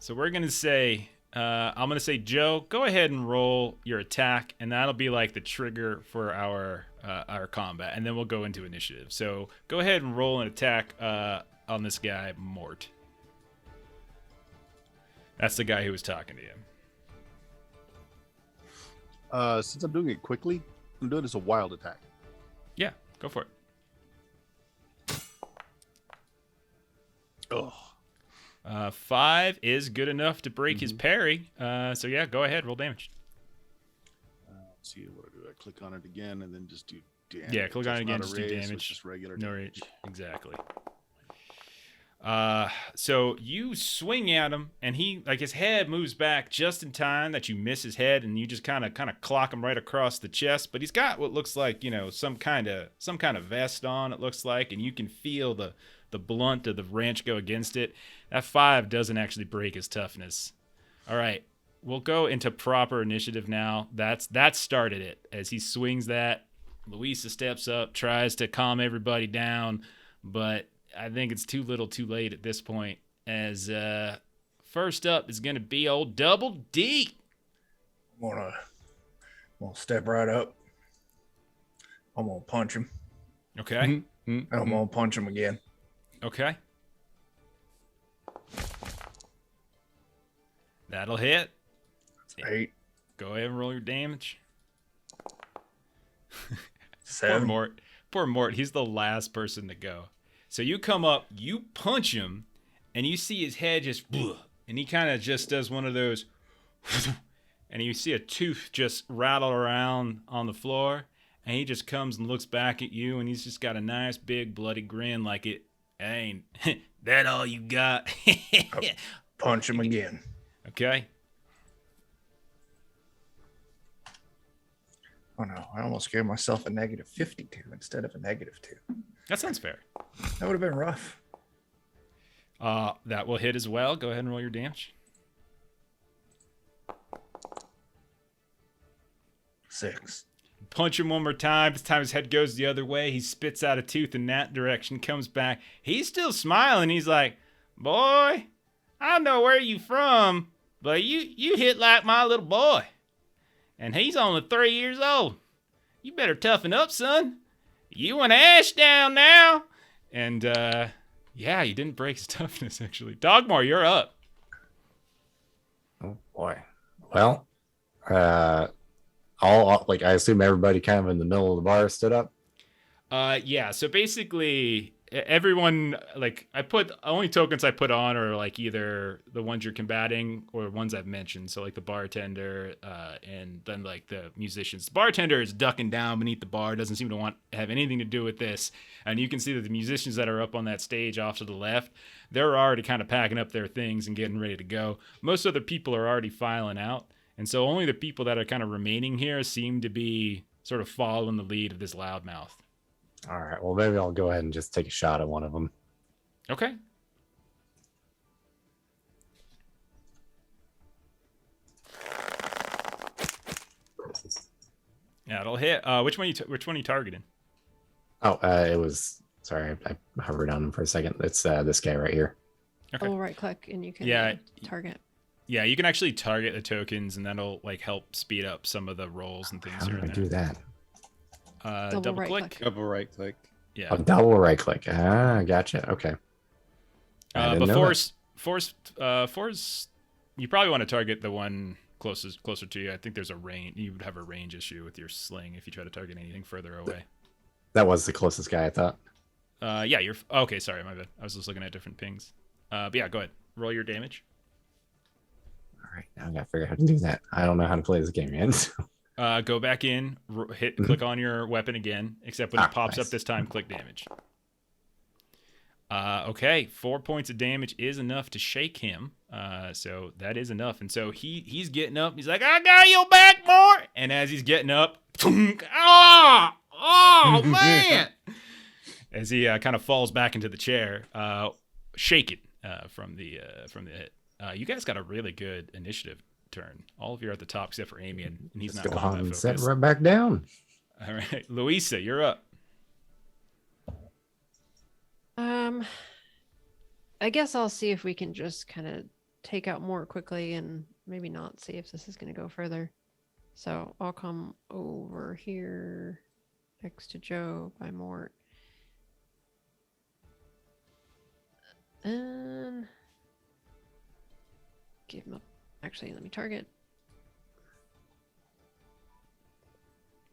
we're gonna say, I'm gonna say, Joe, go ahead and roll your attack, and that'll be like the trigger for our combat, and then we'll go into initiative. So go ahead and roll an attack on this guy, Mort. That's the guy who was talking to you. Since I'm doing it quickly, I'm doing it as a wild attack. Yeah, go for it. Oh. 5 is good enough to break his parry. So yeah, go ahead, roll damage. Let's see, what do I click on it again and then just do damage? Yeah, click on it That's again, not a just do raise, so damage. it's just regular No damage. rage, exactly. So you swing at him, and he his head moves back just in time that you miss his head, and you just kind of clock him right across the chest. But he's got what looks like some kind of vest on. It looks like, and you can feel the blunt of the wrench go against it. That 5 doesn't actually break his toughness. All right, we'll go into proper initiative now. That started it. As he swings that, Louisa steps up, tries to calm everybody down, but I think it's too little too late at this point, as first up is going to be old Double D. I'm gonna step right up. I'm gonna punch him. Okay. And I'm gonna punch him again. Okay. That'll hit. 8, Go ahead and roll your damage. 7. Poor Mort. He's the last person to go. So you come up, you punch him, and you see his head just, and he kind of just does one of those, and you see a tooth just rattle around on the floor, and he just comes and looks back at you, and he's just got a nice big bloody grin like it ain't that all you got. Punch him again. Okay. Oh no, I almost gave myself a -52 instead of a -2. That sounds fair. That would have been rough. That will hit as well. Go ahead and roll your damage. 6. Punch him one more time. This time his head goes the other way. He spits out a tooth in that direction, comes back. He's still smiling. He's like, boy, I don't know where you from, but you hit like my little boy. And he's only 3 years old. You better toughen up, son. You and Ash down now. And, yeah, you didn't break his toughness, actually. Dogmore, you're up. Oh boy. Well, all I assume everybody kind of in the middle of the bar stood up. Yeah, so basically everyone, only tokens I put on are either the ones you're combating or ones I've mentioned. So the bartender, and then the musicians. The bartender is ducking down beneath the bar, doesn't seem to have anything to do with this. And you can see that the musicians that are up on that stage off to the left, they're already kind of packing up their things and getting ready to go. Most other people are already filing out. And so only the people that are kind of remaining here seem to be sort of following the lead of this loudmouth. All right. Well, maybe I'll go ahead and just take a shot at one of them. Okay. Yeah, it'll hit. Which one are you targeting? Oh, it was. Sorry, I hovered on him for a second. It's this guy right here. Okay. Oh, right click and you can target. Yeah, you can actually target the tokens, and that'll help speed up some of the rolls and things. How do I do that? Double click. Double right click. Yeah. Oh, double right click. Ah, gotcha. Okay. But Force, you probably want to target the one closer to you. I think there's a range. You would have a range issue with your sling if you try to target anything further away. That was the closest guy, I thought. Yeah, you're okay. Sorry, my bad. I was just looking at different pings. But yeah, go ahead. Roll your damage. All right, now I gotta figure out how to do that. I don't know how to play this game yet. So. Go back in, click on your weapon again, except when it pops up this time, click damage. Okay, 4 points of damage is enough to shake him. So that is enough. And so he's getting up. He's like, I got your back, boy. And as he's getting up, oh man! As he kind of falls back into the chair, shaken from the hit. You guys got a really good initiative turn. All of you are at the top except for Amian, and he's not combat focused. Set right back down. All right, Louisa, you're up. I guess I'll see if we can just kind of take out Mort quickly and maybe not see if this is going to go further. So I'll come over here next to Joe by Mort. And give him up. Actually, let me target.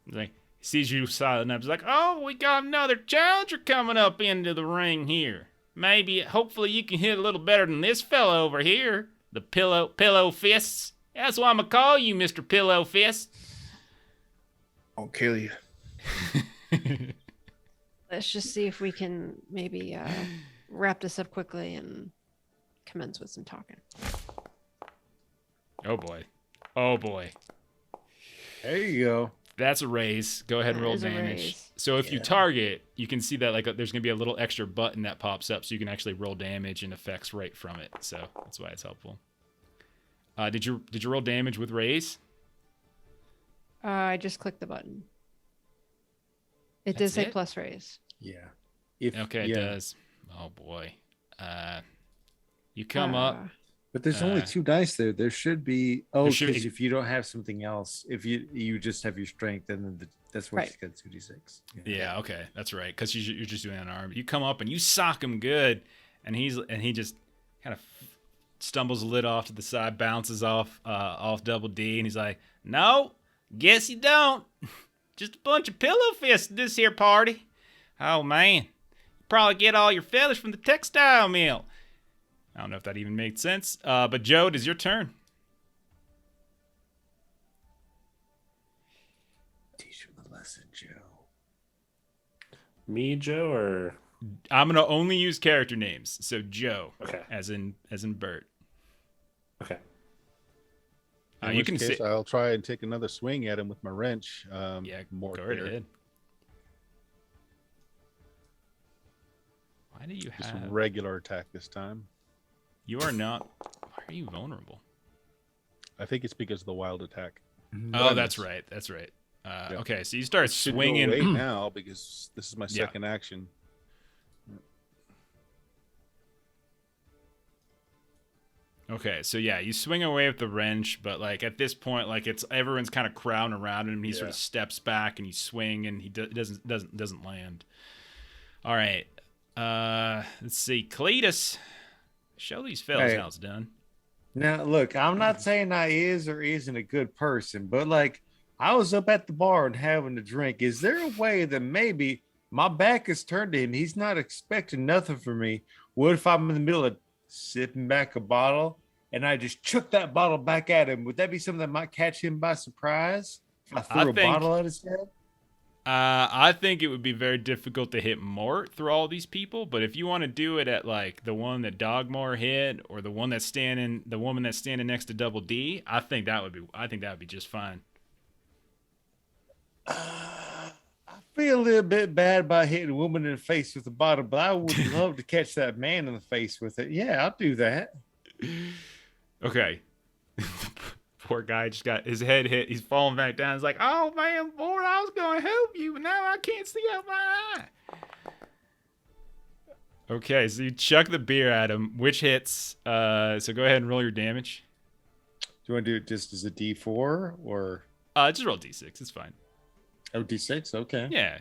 He's like, he sees you silent up. He's like, oh, we got another challenger coming up into the ring here. Maybe, hopefully you can hit a little better than this fella over here. The pillow fists. That's why I'm gonna call you Mr. Pillow Fist. I'll kill you. Let's just see if we can maybe wrap this up quickly and commence with some talking. Oh boy. Oh boy. There you go. That's a raise. Go ahead and That roll is a damage. raise. So if you target, you can see that like there's gonna be a little extra button that pops up, so you can actually roll damage and effects right from it. So that's why it's helpful. Did you roll damage with raise? I just clicked the button. It That's did say it? plus raise. Yeah. Okay, it does. Oh boy. You come up. But there's only 2 dice there. There should be. Oh, There because should- if you don't have something else, if you just have your strength, then that's where Right. she's got 2d6. Yeah, okay, that's right. Because you're just doing an arm. You come up and you sock him good, and he just kind of stumbles a lid off to the side, bounces off Double D, and he's like, "No, guess you don't. Just a bunch of pillow fists at this here party. Oh man, you probably get all your feathers from the textile mill." I don't know if that even made sense. But Joe, it is your turn. Teach him the lesson, Joe. Me, Joe, or I'm gonna only use character names. So Joe, okay, as in Bert. okay. In You which can case, say, I'll try and take another swing at him with my wrench. yeah, more go right clear. ahead. Why do you Just have? regular attack this time. You are not. Why are you vulnerable? I think it's because of the wild attack. Oh, that's right. That's right. Okay, so you start Should go swinging. away now because this is my Yeah. second action. Okay, so yeah, you swing away with the wrench, but like at this point, like it's everyone's kind of crowding around him. And he sort of steps back and you swing, and he doesn't land. All right, let's see, Cletus. Show these fellas Hey. how it's done. Now, look, I'm not saying I is or isn't a good person, but like I was up at the bar and having a drink. Is there a way that maybe my back is turned to him? He's not expecting nothing from me. What if I'm in the middle of sipping back a bottle and I just chuck that bottle back at him? Would that be something that might catch him by surprise? If I threw a think- bottle at his head? I think it would be very difficult to hit Mort through all these people, but if you want to do it at like the one that Dogmore hit, or the woman that's standing next to Double D, I think that would be just fine. I feel a little bit bad by hitting a woman in the face with a bottle, but I would love to catch that man in the face with it. Yeah, I'll do that. Okay. Poor guy just got his head hit. He's falling back down. He's like, "Oh man, boy, I was going to help you, but now I can't see out my eye." Okay, so you chuck the beer at him, which hits. So go ahead and roll your damage. Do you want to do it just as a D4 or Just roll d6. It's fine. D6? Okay. Yeah.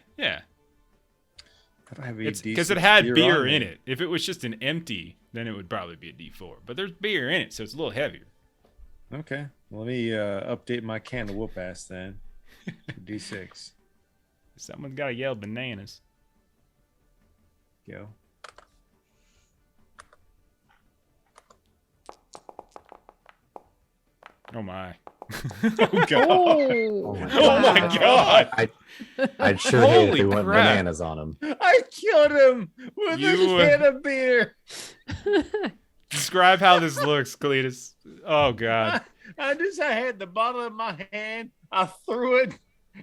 I don't have any It's because it D6 had beer on in me. it. If it was just an empty, then it would probably be a d4. But there's beer in it, so it's a little heavier. Okay. Let me update my can of whoop ass then. D6. Someone's got to yell bananas. Go. Oh my. Oh, God. Oh my Oh my God. I'd sure hate if Holy they went crap. bananas on him. I killed him with You, a can of beer. Describe how this looks, Cletus. Oh God. I had the bottle in my hand. I threw it,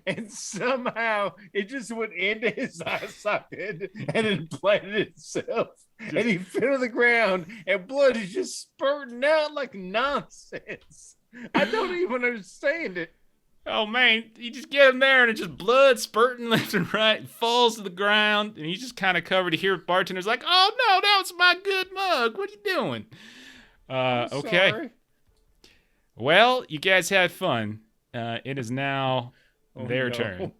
and somehow it just went into his eye socket and implanted itself. And he fell to the ground, and blood is just spurting out like nonsense. I don't even understand it. Oh man, you just get him there and it's just blood spurting left and right. He falls to the ground and he's just kind of covered. You hear bartender's like, "Oh no, that was my good mug. What are you doing?" Okay. Sorry. Well, you guys had fun. It is now Oh, their no. turn.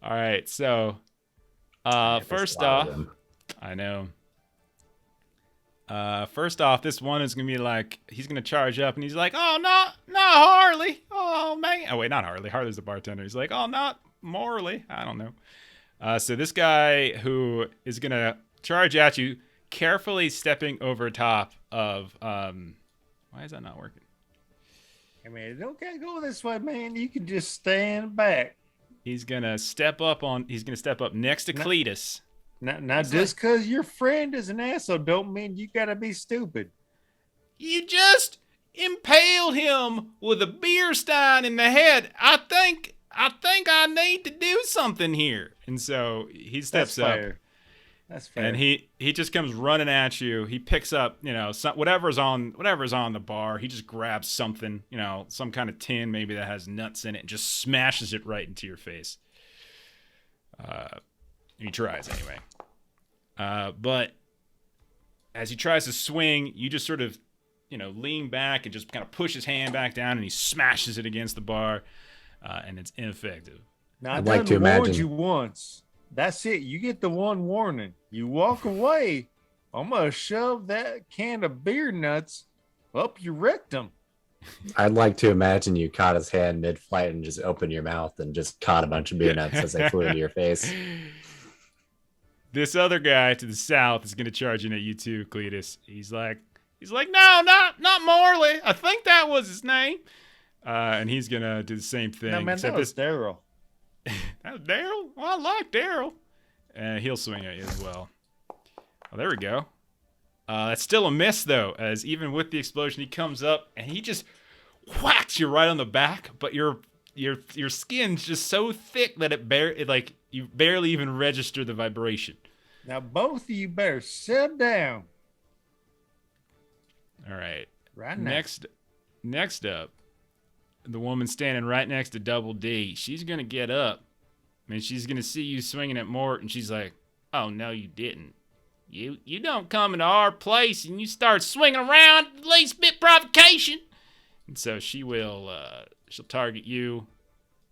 All right, so Yeah, first there's a lot off, of them. I know. First off, this one is gonna be like he's gonna charge up and he's like, "Oh, not Harley. Oh man. Oh wait, not Harley. Harley's the bartender. He's like, "Oh, not Morley. I don't know." So this guy who is gonna charge at you, carefully stepping over top of why is that not working? I mean, it don't gotta go this way, man. You can just stand back. He's gonna step up next to Cletus. Now just because your friend is an asshole don't mean you gotta be stupid. You just impaled him with a beer stein in the head. I think I need to do something here. And so he steps up. That's fair. And he just comes running at you. He picks up, whatever's on the bar. He just grabs something, some kind of tin maybe that has nuts in it, and just smashes it right into your face. He tries anyway. But as he tries to swing, you just sort of, lean back and just kind of push his hand back down, and he smashes it against the bar, and it's ineffective. Now, I'd like to warn you once. That's it. You get the one warning. You walk away, I'm going to shove that can of beer nuts up your rectum. I'd like to imagine you caught his hand mid-flight and just opened your mouth and just caught a bunch of beer nuts as they flew into your face. This other guy to the south is going to charge in at you too, Cletus. He's like, no, not Morley. I think that was his name. And he's going to do the same thing. No, man, that was Daryl. That was Daryl? Well, I like Daryl. And he'll swing at you as well. Oh, there we go. That's still a miss, though, as even with the explosion, he comes up and he just whacks you right on the back, but your skin's just so thick that you barely even register the vibration. Now, both of you better sit down. All right. Right now. Next up, the woman standing right next to Double D. She's going to get up, and she's going to see you swinging at Mort, and she's like, "Oh, no, you didn't. You don't come into our place, and you start swinging around at the least bit provocation." And so she'll target you.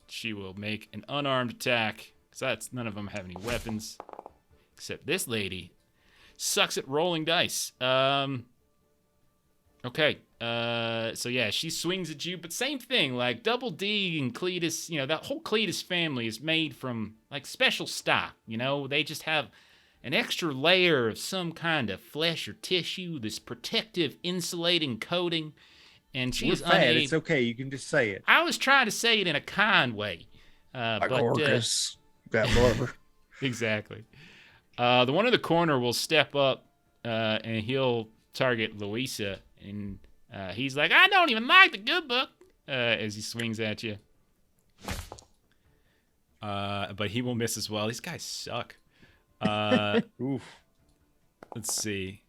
She will make an unarmed attack, because none of them have any weapons, except this lady sucks at rolling dice. Okay. So yeah, she swings at you, but same thing, like Double D and Cletus, that whole Cletus family is made from like special stock, they just have an extra layer of some kind of flesh or tissue, this protective insulating coating, and she's unable. It's okay, you can just say it. I was trying to say it in a kind way. Like Orcus, got blubber. Exactly. The one in the corner will step up, and he'll target Louisa, and he's like, "I don't even like the good book," as he swings at you. But he will miss as well. These guys suck. Oof. Let's see.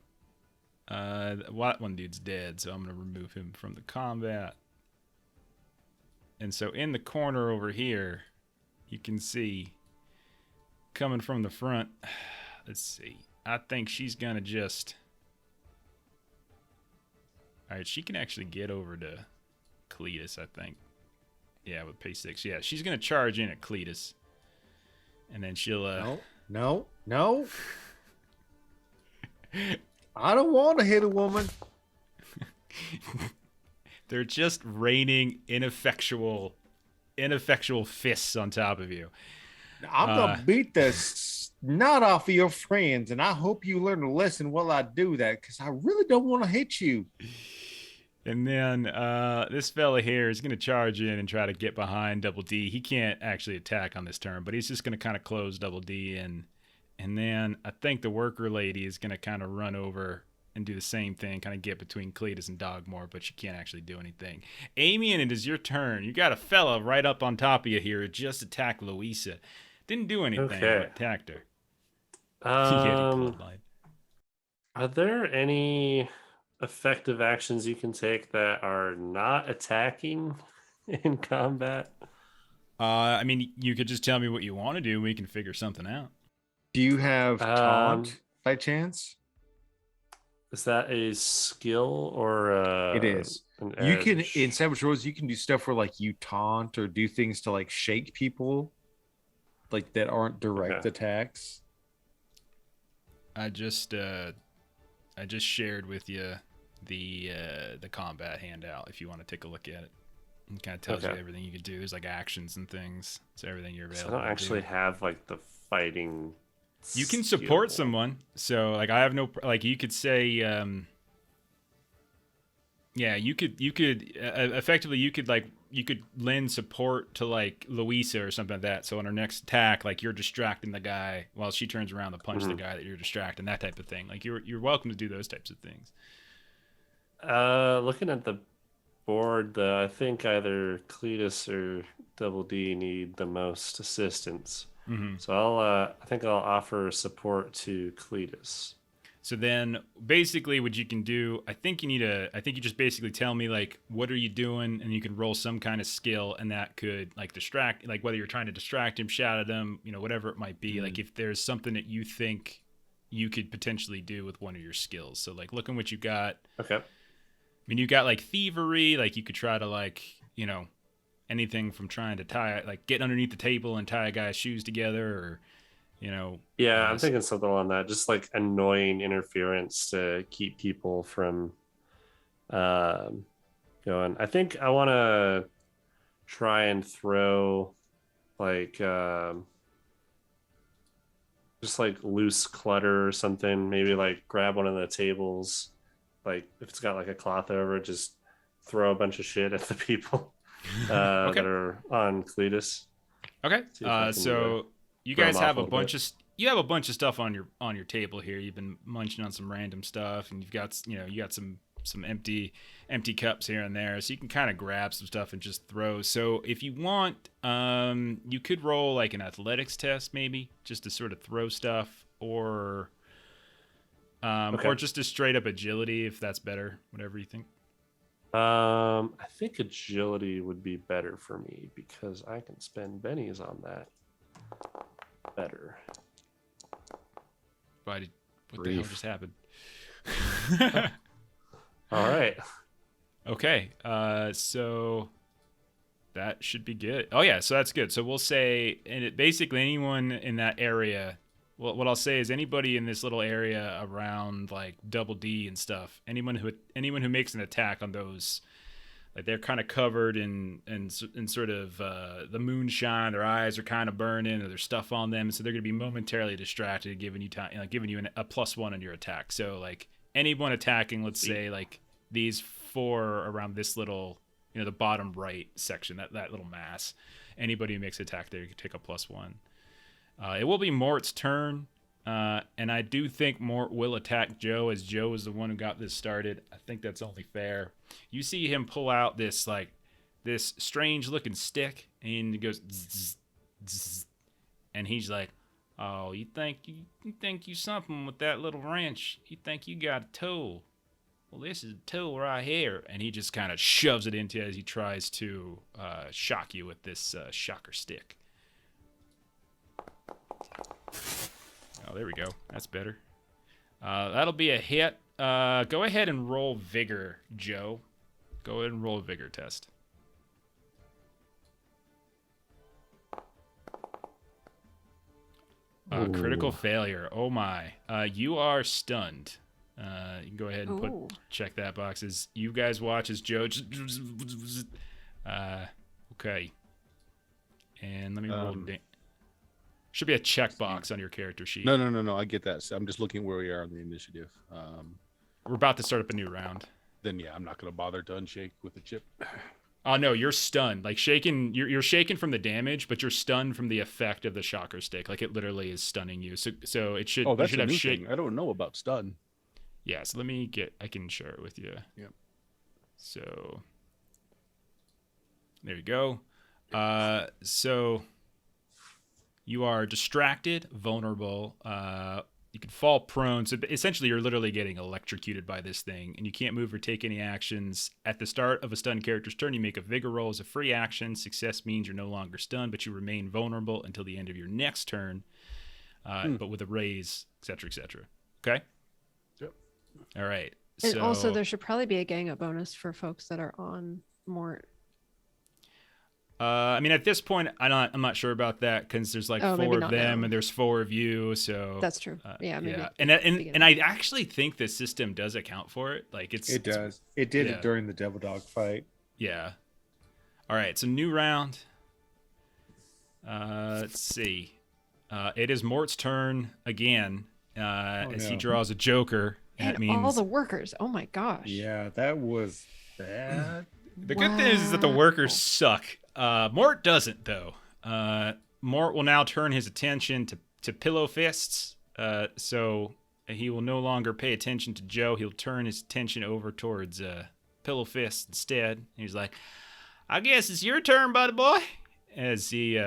One dude's dead, so I'm going to remove him from the combat. And so in the corner over here, you can see coming from the front. Let's see. I think she's going to just... All right, she can actually get over to Cletus, I think. Yeah, with pay 6. Yeah, she's going to charge in at Cletus. And then she'll... No. I don't want to hit a woman. They're just raining ineffectual fists on top of you. I'm going to beat the snot off of your friends, and I hope you learn a lesson while I do that, because I really don't want to hit you. And then this fella here is going to charge in and try to get behind Double D. He can't actually attack on this turn, but he's just going to kind of close Double D in. And then I think the worker lady is going to kind of run over and do the same thing, kind of get between Cletus and Dogmore, but she can't actually do anything. Amian, it is your turn. You got a fella right up on top of you here who just attacked Louisa. Didn't do anything, but attacked her. Are there any effective actions you can take that are not attacking in combat? I mean, you could just tell me what you want to do. We can figure something out. Do you have taunt by chance? Is that a skill or it is? You can in Savage Worlds, you can do stuff where like you taunt or do things to like shake people, like that aren't direct attacks. I just shared with you the combat handout if you want to take a look at it. It kind of tells you everything you could do. There's like actions and things. So everything you're available. So I don't actually have like the fighting. You can support skill. someone. So like I have no like you could say yeah, you could effectively you could lend support to like Louisa or something like that. So on her next attack, like you're distracting the guy while she turns around to punch the guy that you're distracting, that type of thing. Like you're welcome to do those types of things. Looking at the board, I think either Cletus or Double D need the most assistance. So I think I'll offer support to Cletus. So then basically what you can do, I think you just basically tell me like, what are you doing? And you can roll some kind of skill and that could like distract, like whether you're trying to distract him, shout at him, whatever it might be. Like if there's something that you think you could potentially do with one of your skills. So like looking what you got. Okay. I mean, you got like thievery, like you could try to like, anything from trying to like get underneath the table and tie a guy's shoes together or, Yeah, I'm thinking something along that. Just like annoying interference to keep people from going. I think I want to try and throw like just like loose clutter or something. Maybe like grab one of the tables, like if it's got like a cloth over it, just throw a bunch of shit at the people that are on Cletus. Okay. So you guys have a bunch of stuff on your table here. You've been munching on some random stuff, and you've got some empty cups here and there, so you can kind of grab some stuff and just throw. So if you want, you could roll like an athletics test maybe, just to sort of throw stuff, or just a straight up agility if that's better. Whatever you think. I think agility would be better for me because I can spend bennies on that. Better. What the hell just happened? All right. Okay. So that should be good. Oh yeah, so that's good. So we'll say, and basically anyone in that area. Well, what I'll say is anybody in this little area around like Double D and stuff. Anyone who makes an attack on those. Like they're kind of covered in sort of the moonshine. Their eyes are kind of burning, or there's stuff on them, so they're going to be momentarily distracted, giving you time, giving you a +1 on your attack. So like anyone attacking, let's say like these 4 around this little, the bottom right section, that little mass. Anybody who makes an attack there, you can take a +1. It will be Mort's turn. And I do think Mort will attack Joe, as Joe is the one who got this started. I think that's only fair. You see him pull out this strange looking stick, and he goes zzz, zzz, and he's like, "Oh, you think you something with that little wrench? You think you got a tool? Well, this is a tool right here." And he just kind of shoves it into you as he tries to shock you with this shocker stick. Oh, there we go. That's better. That'll be a hit. Go ahead and roll Vigor, Joe. Go ahead and roll a Vigor test. Critical failure. Oh my. You are stunned. You can go ahead and check that box as you guys watch as Joe just okay. And let me roll should be a checkbox on your character sheet. No. I get that. So I'm just looking where we are on the initiative. We're about to start up a new round. Then yeah, I'm not going to bother to unshake with the chip. Oh no, you're stunned. Like shaken, you're shaken from the damage, but you're stunned from the effect of the shocker stick. Like it literally is stunning you. So it should. Oh, that's you should a have new shake. thing. I don't know about stun. Yeah. So I can share it with you. Yep. So there you go. So you are distracted, vulnerable. You can fall prone. So essentially, you're literally getting electrocuted by this thing, and you can't move or take any actions. At the start of a stunned character's turn, you make a Vigor roll as a free action. Success means you're no longer stunned, but you remain vulnerable until the end of your next turn, but with a raise, etc., etc. Okay? Yep. All right. And also, there should probably be a gang up bonus for folks that are on Mort. I mean, at this point, I'm not sure about that because there's like Oh, maybe 4 of not them now. and there's 4 of you. So That's true. Yeah, maybe. yeah. And I actually think the system does account for it. Like It does. It did yeah. it during the Devil Dog fight. Yeah. All right. So new round. Let's see. It is Mort's turn again. As he no. draws a Joker. That And means all the workers. Oh my gosh. Yeah, that was bad. the good thing is that the workers suck. Mort doesn't though. Mort will now turn his attention to Pillow Fists. So he will no longer pay attention to Joe. He'll turn his attention over towards Pillow Fists instead. He's like, I guess it's your turn, buddy boy. As he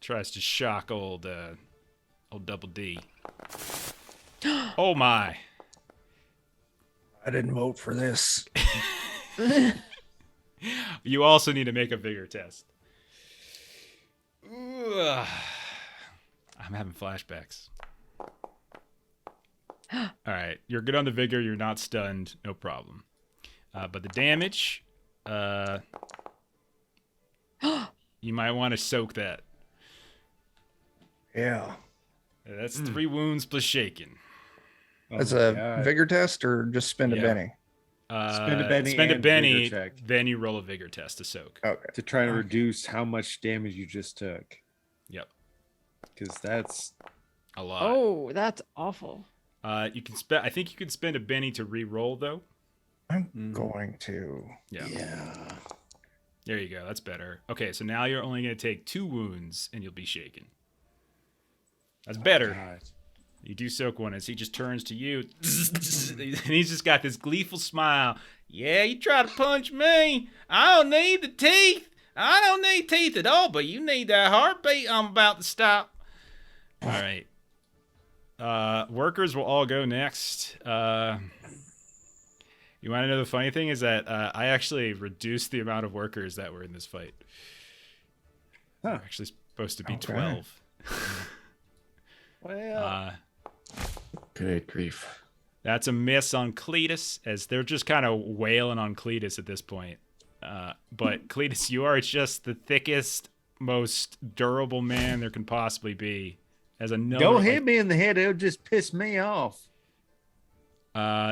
tries to shock old Double D. Oh my. I didn't vote for this. You also need to make a vigor test. Ugh. I'm having flashbacks. All right, you're good on the vigor. You're not stunned. No problem. But the damage, you might want to soak that. Yeah. That's 3 wounds plus shaking. Oh That's my a God. vigor test or just spend a Yeah. Benny? Spend a Benny Spend a and Benny, vigor check. then you roll a vigor test to soak. Okay. to try to reduce how much damage you just took. Yep, Because that's a lot. Oh, that's awful. You can spend. I think you can spend a Benny to re-roll though. I'm going to. Yeah. There you go. That's better. Okay, so now you're only going to take 2 wounds and you'll be shaken. That's better. God. You do soak one as he just turns to you. And he's just got this gleeful smile. Yeah, you try to punch me. I don't need the teeth. I don't need teeth at all, but you need that heartbeat I'm about to stop. All right. Workers will all go next. You want to know the funny thing is that I actually reduced the amount of workers that were in this fight. Huh. They're actually supposed to be Okay. 12. Well, Good grief. That's a miss on Cletus, as they're just kind of wailing on Cletus at this point. But Cletus, you are just the thickest, most durable man there can possibly be. As another, don't hit me in the head. It'll just piss me off.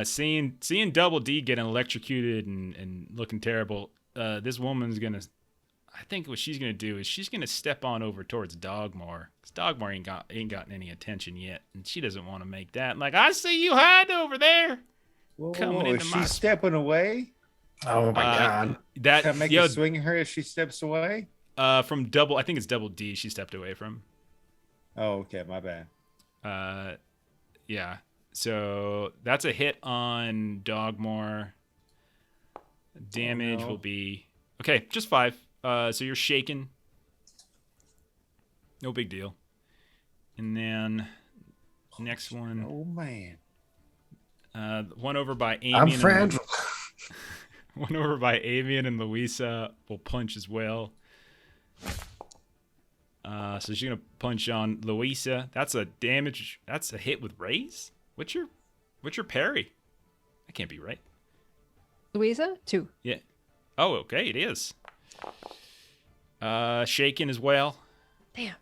Seeing Double D getting electrocuted and looking terrible, this woman's gonna. I think what she's gonna do is she's gonna step on over towards Dogmore. Cause Dogmore ain't gotten any attention yet, and she doesn't want to make that. Like, I see you hiding over there. Whoa, Coming into is my she stepping away? Oh my God. That Can I make yo, a swing at her as she steps away? from Double, I think it's Double D. She stepped away from. Oh, okay, my bad. Yeah. So that's a hit on Dogmore. Damage no. will be okay, just 5. So you're shaken. No big deal. And then next one, Oh man. one over by Amian. I'm and fragile. One over by Amian and Louisa will punch as well. So she's gonna punch on Louisa. That's a damage. That's a hit with raise. What's your parry? That can't be right. Louisa, 2. Yeah. Oh, okay, it is. Shaken as well. Damn.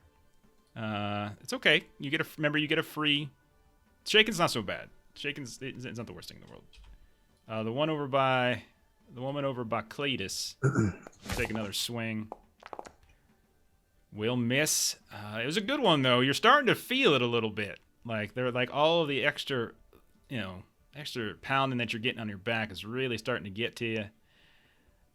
It's okay. You get a free. Shaken's not so bad. Shaken's it's not the worst thing in the world. The woman over by Cletus. Take another swing. Will miss. It was a good one though. You're starting to feel it a little bit. Like they're like all of the extra pounding that you're getting on your back is really starting to get to you.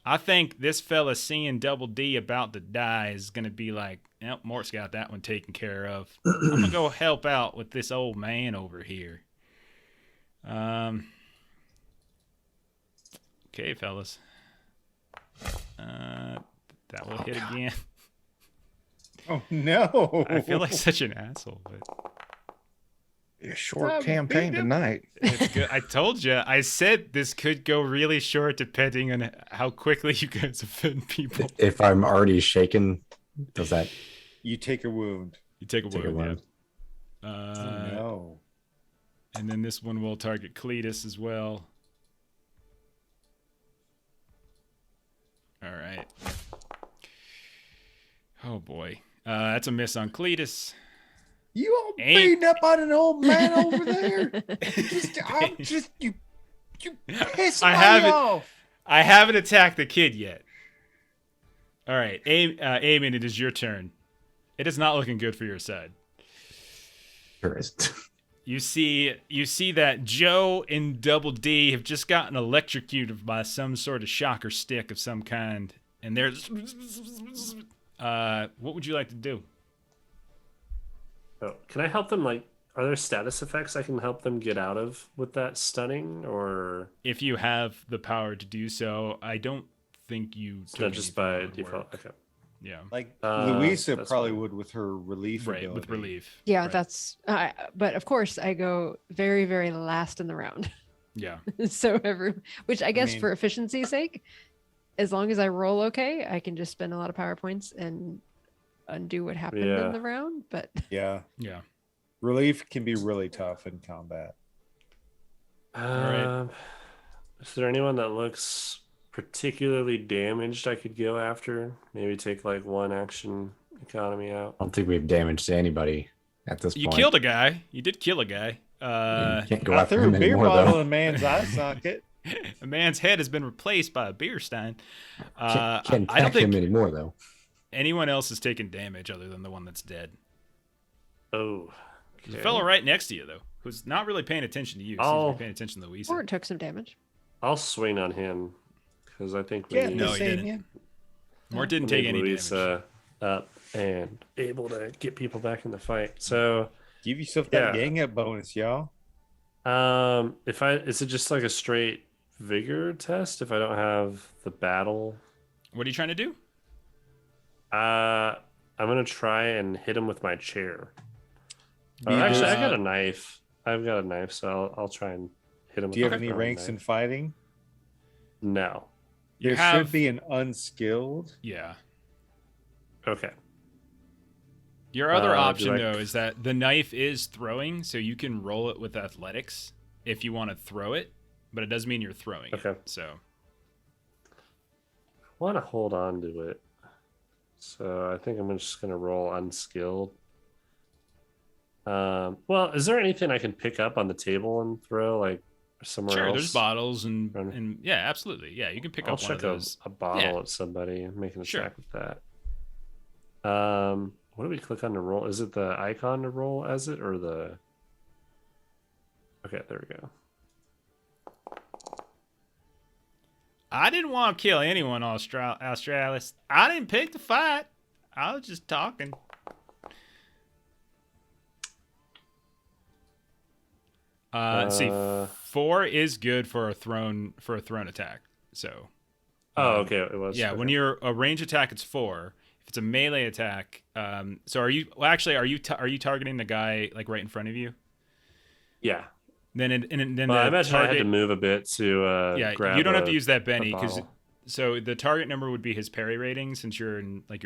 I think this fella seeing Double D about to die is going to be like, yep, Mort's got that one taken care of. I'm going to go help out with this old man over here. Okay, fellas. That will hit again. Oh no. I feel like such an asshole, but A short Stop campaign beating him. tonight. it's good. I told you. I said this could go really short depending on how quickly you guys offend people. If I'm already shaken, does that You take a wound. You take a take a wound, yeah. wound? No. And then this one will target Cletus as well. All right. Oh boy. That's a miss on Cletus. You all beating up on an old man over there? You piss me off. I haven't attacked the kid yet. All right, Amian, it is your turn. It is not looking good for your side. Sure is. You see that Joe and Double D have just gotten electrocuted by some sort of shocker stick of some kind, and there's what would you like to do? Oh, can I help them? Like, are there status effects I can help them get out of with that stunning? Or If you have the power to do so, I don't think you. it's not just by default? Work. Okay. Yeah. Like Louisa Louisa probably probably would with her relief Right, ability. with relief. Yeah, Right. that's. But of course, I go very, very last in the round. Yeah. So which I guess mean- for efficiency's sake, as long as I roll okay, I can just spend a lot of power points and undo what happened Yeah. in the round. But Yeah, Yeah. relief can be really tough in combat. right. Is there anyone that looks particularly damaged I could go after? Maybe take like one action economy out. I don't think we've damaged anybody at this You point. killed a guy. You did kill a guy. You can't go I after threw a him beer anymore, bottle though. in a man's eye socket. A man's head has been replaced by a beer stein. Can't I don't attack him think anymore, though. anyone else has taken damage other than the one that's dead. Oh. There's a fellow right next to you, though, who's not really paying attention to you. Seems to Oh. be paying attention to Louisa. Mort took some damage. I'll swing on him because I think we Yeah, need No, the he same, didn't. yeah. Mort didn't to take make any damage. Louisa up and able to get people back in the fight. So, Give yourself that Yeah. gang up bonus, y'all. is it just like a straight vigor test if I don't have the battle? What are you trying to do? I'm gonna try and hit him with my chair. Do you- Actually, I uh, got a knife. I've got a knife, so I'll try and hit him. Do you with have my any throwing ranks in knife. fighting? No. You There have- should be an unskilled. Yeah. Okay. Your other do option, I- though, is that the knife is throwing, so you can roll it with athletics if you want to throw it, but it does mean you're throwing Okay. it. So, I want to hold on to it, so I think I'm just gonna roll unskilled. Well, is there anything I can pick up on the table and throw like somewhere sure, else? there's bottles Run. and yeah, absolutely. Yeah, you can pick I'll up one of chuck those. a bottle Yeah. at somebody and make an Sure. attack with that. What do we click on to roll? Is it the icon to roll as it or the? Okay, there we go. I didn't want to kill anyone, Australis. I didn't pick the fight. I was just talking. Let's see, 4 is good for a thrown attack. So, Oh, okay, it was. yeah, okay. when you're a range attack, it's 4. If it's a melee attack, so are you? Well, actually, are you targeting the guy like right in front of you? Yeah. Then Well, I imagine I had to move a bit to yeah, grab you don't have to a- use that a Benny because bottle. so the target number would be his parry rating since you're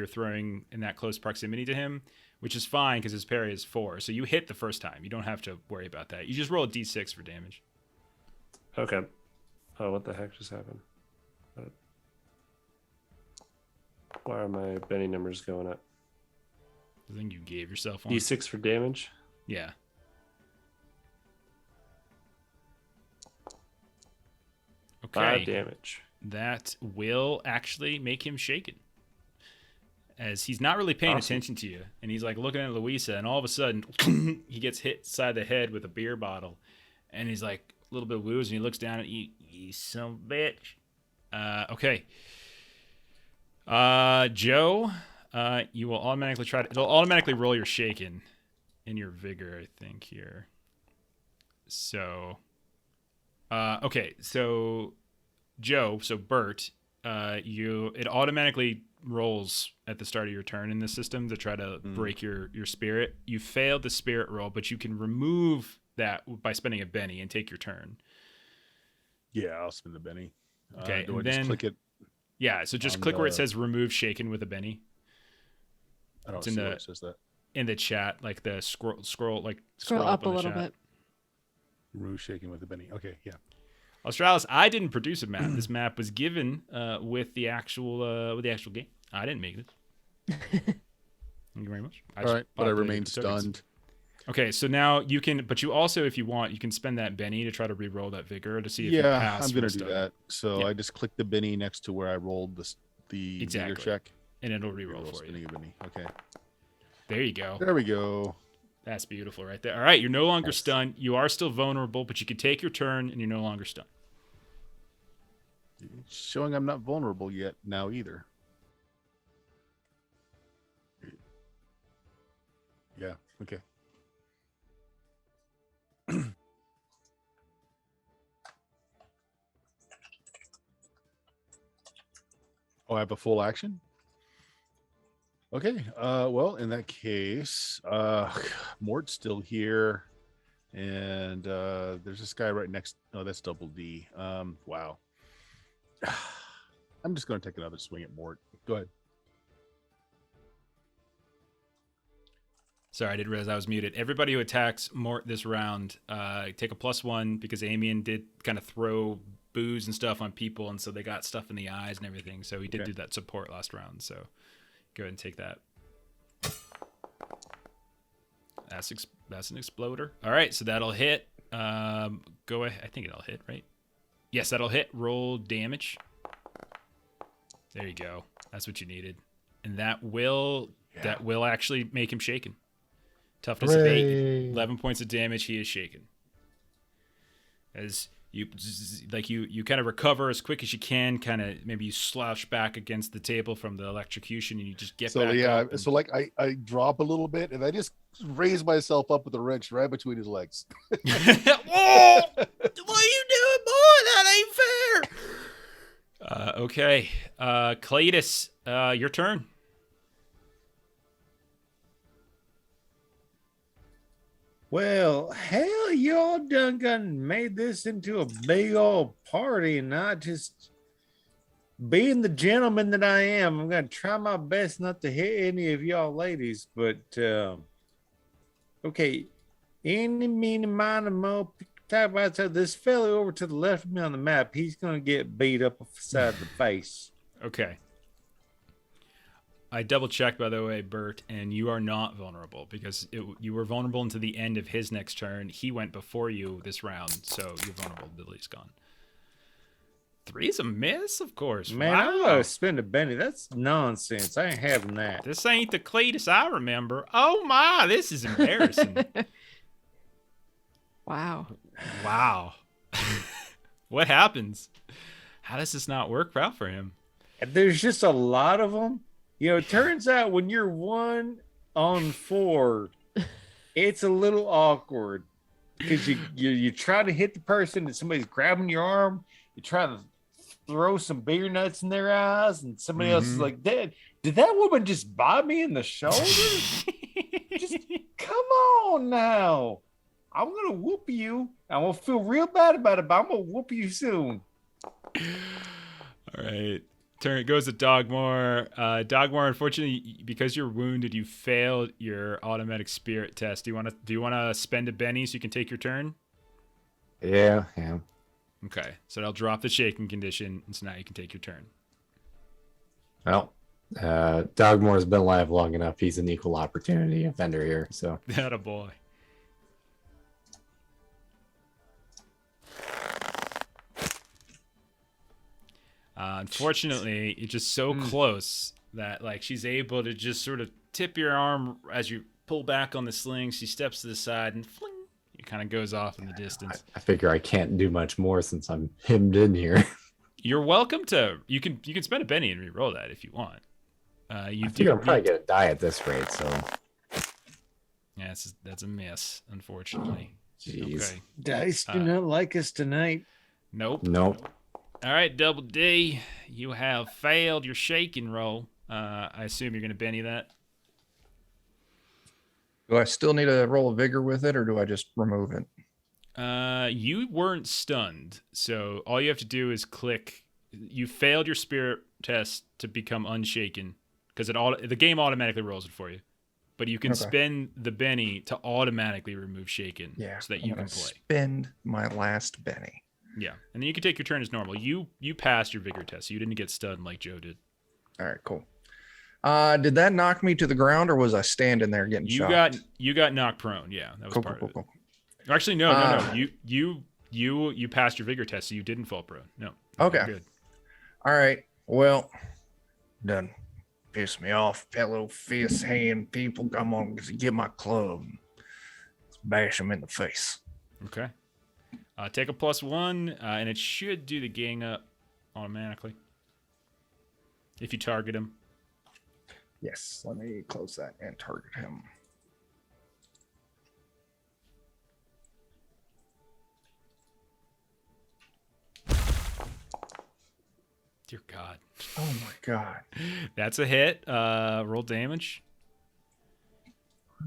throwing in that close proximity to him, which is fine because his parry is 4. So you hit the first time. You don't have to worry about that. You just roll a d6 for damage. Okay. Oh, what the heck just happened? Why are my Benny numbers going up? I think you gave yourself one. D6 for damage. Yeah. Okay. 5 damage. That will actually make him shaken. As he's not really paying Awesome. attention to you. And he's like looking at Louisa, and all of a sudden, he gets hit side of the head with a beer bottle. And he's like a little bit woozy, and he looks down at you, you son of a bitch. Okay. Joe, you will automatically it'll automatically roll your shaken in your vigor, I think, here. So, okay, so Joe, so Bert, it automatically rolls at the start of your turn in the system to try to break your spirit. You failed the spirit roll, but you can remove that by spending a Benny and take your turn. Yeah, I'll spin the Benny. Okay, Do I and just then- click it? Yeah, so just On click where it the- says remove shaken with a Benny I don't It's in see the- where it says that. in the chat, like the scroll Scroll up a in the little chat. bit. Remove shaking with the Benny. Okay, yeah. Australis, I didn't produce a map. This map was given with the actual game. I didn't make it. Thank you very much. All right, but I bought the remain tokens. stunned. Okay, so now you can, but you also, if you want, you can spend that Benny to try to re-roll that vigor to see if you Yeah, pass. I'm for gonna a do stun. that. So Yeah. I just click the Benny next to where I rolled the Exactly. vigor check. And it'll re-roll Re-roll for you. spinning a Benny. Okay, There you go. there we go. That's beautiful right there. All right, you're no longer Nice. stunned. You are still vulnerable, but you can take your turn and you're no longer stunned. It's showing I'm not vulnerable yet now either. Yeah. Okay. Oh, I have a full action? Okay. Well, in that case, Mort's still here. And there's this guy right next. Oh, that's double D. Wow. I'm just gonna take another swing at Mort. Go ahead. Sorry, I didn't realize I was muted. Everybody who attacks Mort this round, take a +1 because Amian did kind of throw booze and stuff on people, and so they got stuff in the eyes and everything. So he did Okay. do that support last round. So go ahead and take that. That's an exploder. All right, so that'll hit. Go ahead. I think it'll hit, right? Yes, that'll hit. Roll damage. There you go. That's what you needed, and that will actually make him shaken. Toughness of 8, Hooray. 11 points of damage. He is shaken. As you kind of recover as quick as you can. Kind of maybe you slouch back against the table from the electrocution, and you just get So back yeah, up. And, so like I drop a little bit and I just raise myself up with a wrench right between his legs. Whoa! What are you doing, boy? That ain't fair. Okay, Cletus, your turn. Well, hell, y'all done made this into a big old party, and not just being the gentleman that I am. I'm gonna try my best not to hit any of y'all ladies, but okay. Any, meeny, miny, mo, talk about so this fella over to the left of me on the map. He's gonna get beat up beside the face. Okay. I double checked, by the way, Bert, and you are not vulnerable because you were vulnerable until the end of his next turn. He went before you this round, so your vulnerability's gone. 3's a miss, of course. Man, Wow. I'm gonna spend a Benny. That's nonsense. I ain't having that. This ain't the Cletus I remember. Oh my, this is embarrassing. Wow. Wow. What happens? How does this not work out for him? There's just a lot of them. You know, it turns out when you're 1 on 4, it's a little awkward because you try to hit the person and somebody's grabbing your arm. You try to throw some beer nuts in their eyes, and somebody else is like, "Did that woman just bite me in the shoulder?" Just come on now. I'm gonna whoop you. I'm gonna feel real bad about it, but I'm gonna whoop you soon. All right. Turn goes to Dogmore. Dogmore, unfortunately, because you're wounded, you failed your automatic spirit test. Do you want to spend a Benny so you can take your turn? Yeah. Okay. So that'll drop the shaking condition, and so now you can take your turn. Well, Dogmore's been alive long enough. He's an equal opportunity offender here. So That a boy. Unfortunately, you're just so close that like she's able to just sort of tip your arm as you pull back on the sling. She steps to the side and fling, it kind of goes off in the distance. I figure I can't do much more since I'm hemmed in here. You're welcome to. You can spend a Benny and re-roll that if you want. I figure I'm probably gonna die at this rate. So Yeah, that's a miss, unfortunately. jeez. Okay. Dice do not like us tonight. Nope. Nope. All right, Double D, you have failed your shaking roll. I assume you're going to Benny that. Do I still need to roll a vigor with it, or do I just remove it? You weren't stunned, so all you have to do is click. You failed your spirit test to become unshaken because the game automatically rolls it for you. But you can spend the Benny to automatically remove shaken, so that you can play. Spend my last Benny. Yeah, and then you can take your turn as normal. You passed your vigor test. So you didn't get stunned like Joe did. All right, cool. Did that knock me to the ground, or was I standing there getting shocked? You got knocked prone. Yeah, that was Cool, part cool, of cool, it. cool. Actually, no. You passed your vigor test, so you didn't fall prone. No. Okay. Good. All right. Well, done piss me off, fellow fist hand people. Come on, get my club. Let's bash them in the face. Okay. Take a +1, and it should do the gang up automatically if you target him. Yes. Let me close that and target him. Dear God. Oh my God. That's a hit. Roll damage.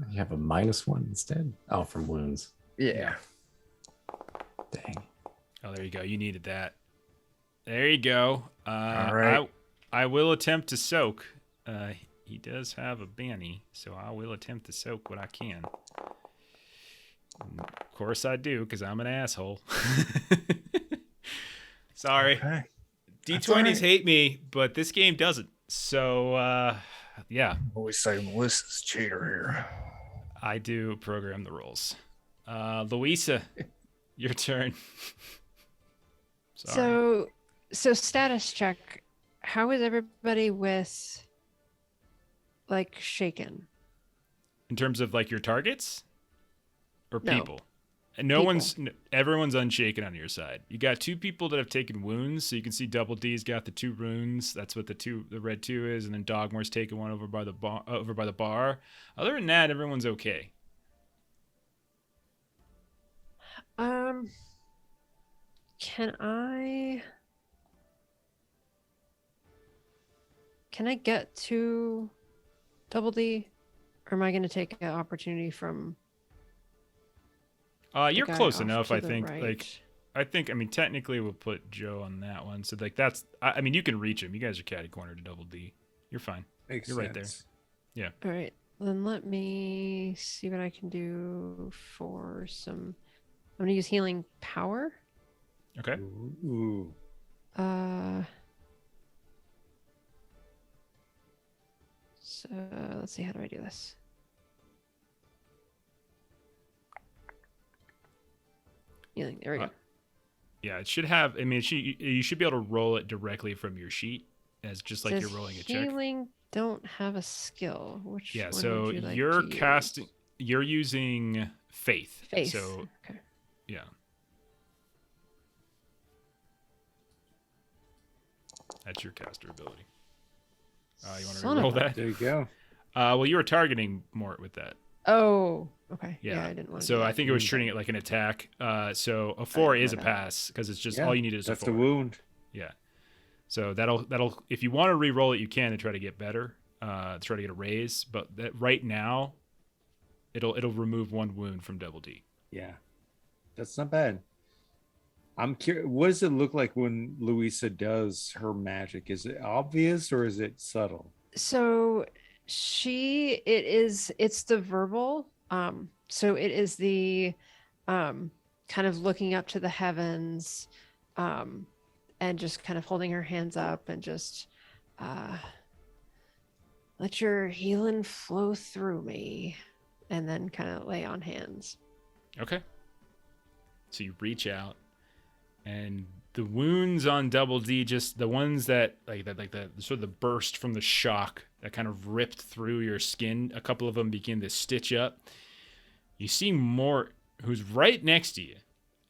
You have a -1 instead. Oh, from wounds. Yeah. Dang. Oh, there you go. You needed that. There you go. All right. I will attempt to soak. He does have a banny, so I will attempt to soak what I can. Of course I do, because I'm an asshole. Sorry. Okay. D20s hate me, but this game doesn't. So, yeah. Always say Melissa's cheater here. I do program the rules. Louisa, your turn. Sorry. So status check. How is everybody with like shaken? In terms of like your targets or No. people? And everyone's unshaken on your side. You got 2 people that have taken wounds, so you can see Double D's got the 2 runes. That's what the red 2 is, and then Dogmore's taken one over by the bar. Other than that, everyone's okay. Can I get to Double D, or am I going to take an opportunity from? You're guy close off enough, to I the think. right? I mean, technically we'll put Joe on that one. So like I mean, you can reach him. You guys are catty cornered to Double D. You're fine. Makes You're right there. sense. Yeah. All right, then let me see what I can do for some. I'm going to use healing power. Okay. Ooh. So let's see, how do I do this? Healing. There we go. Yeah, it should have. I mean, you should be able to roll it directly from your sheet, as just like Says you're rolling a check. healing don't have a skill. Which Yeah, one so would you like you're to use? casting. You're using faith. Faith. So Okay. yeah. That's your caster ability. You want to Son of roll a- that? There you go. Well, you were targeting Mort with that. Oh, okay. Yeah. Yeah, I didn't want to. So I think it was treating it like an attack. So a 4 is a pass because it's just all you need is That's a 4. the wound. Yeah. So that'll if you want to re-roll it, you can to try to get better, try to get a raise. But right now, it'll remove 1 wound from Double D. Yeah, that's not bad. I'm curious. What does it look like when Louisa does her magic? Is it obvious or is it subtle? So it's the verbal. So it is the kind of looking up to the heavens, and just kind of holding her hands up and just let your healing flow through me, and then kind of lay on hands. Okay. So you reach out, and the wounds on Double D, just the ones that like the sort of the burst from the shock that kind of ripped through your skin. A couple of them begin to stitch up. You see Mort, who's right next to you.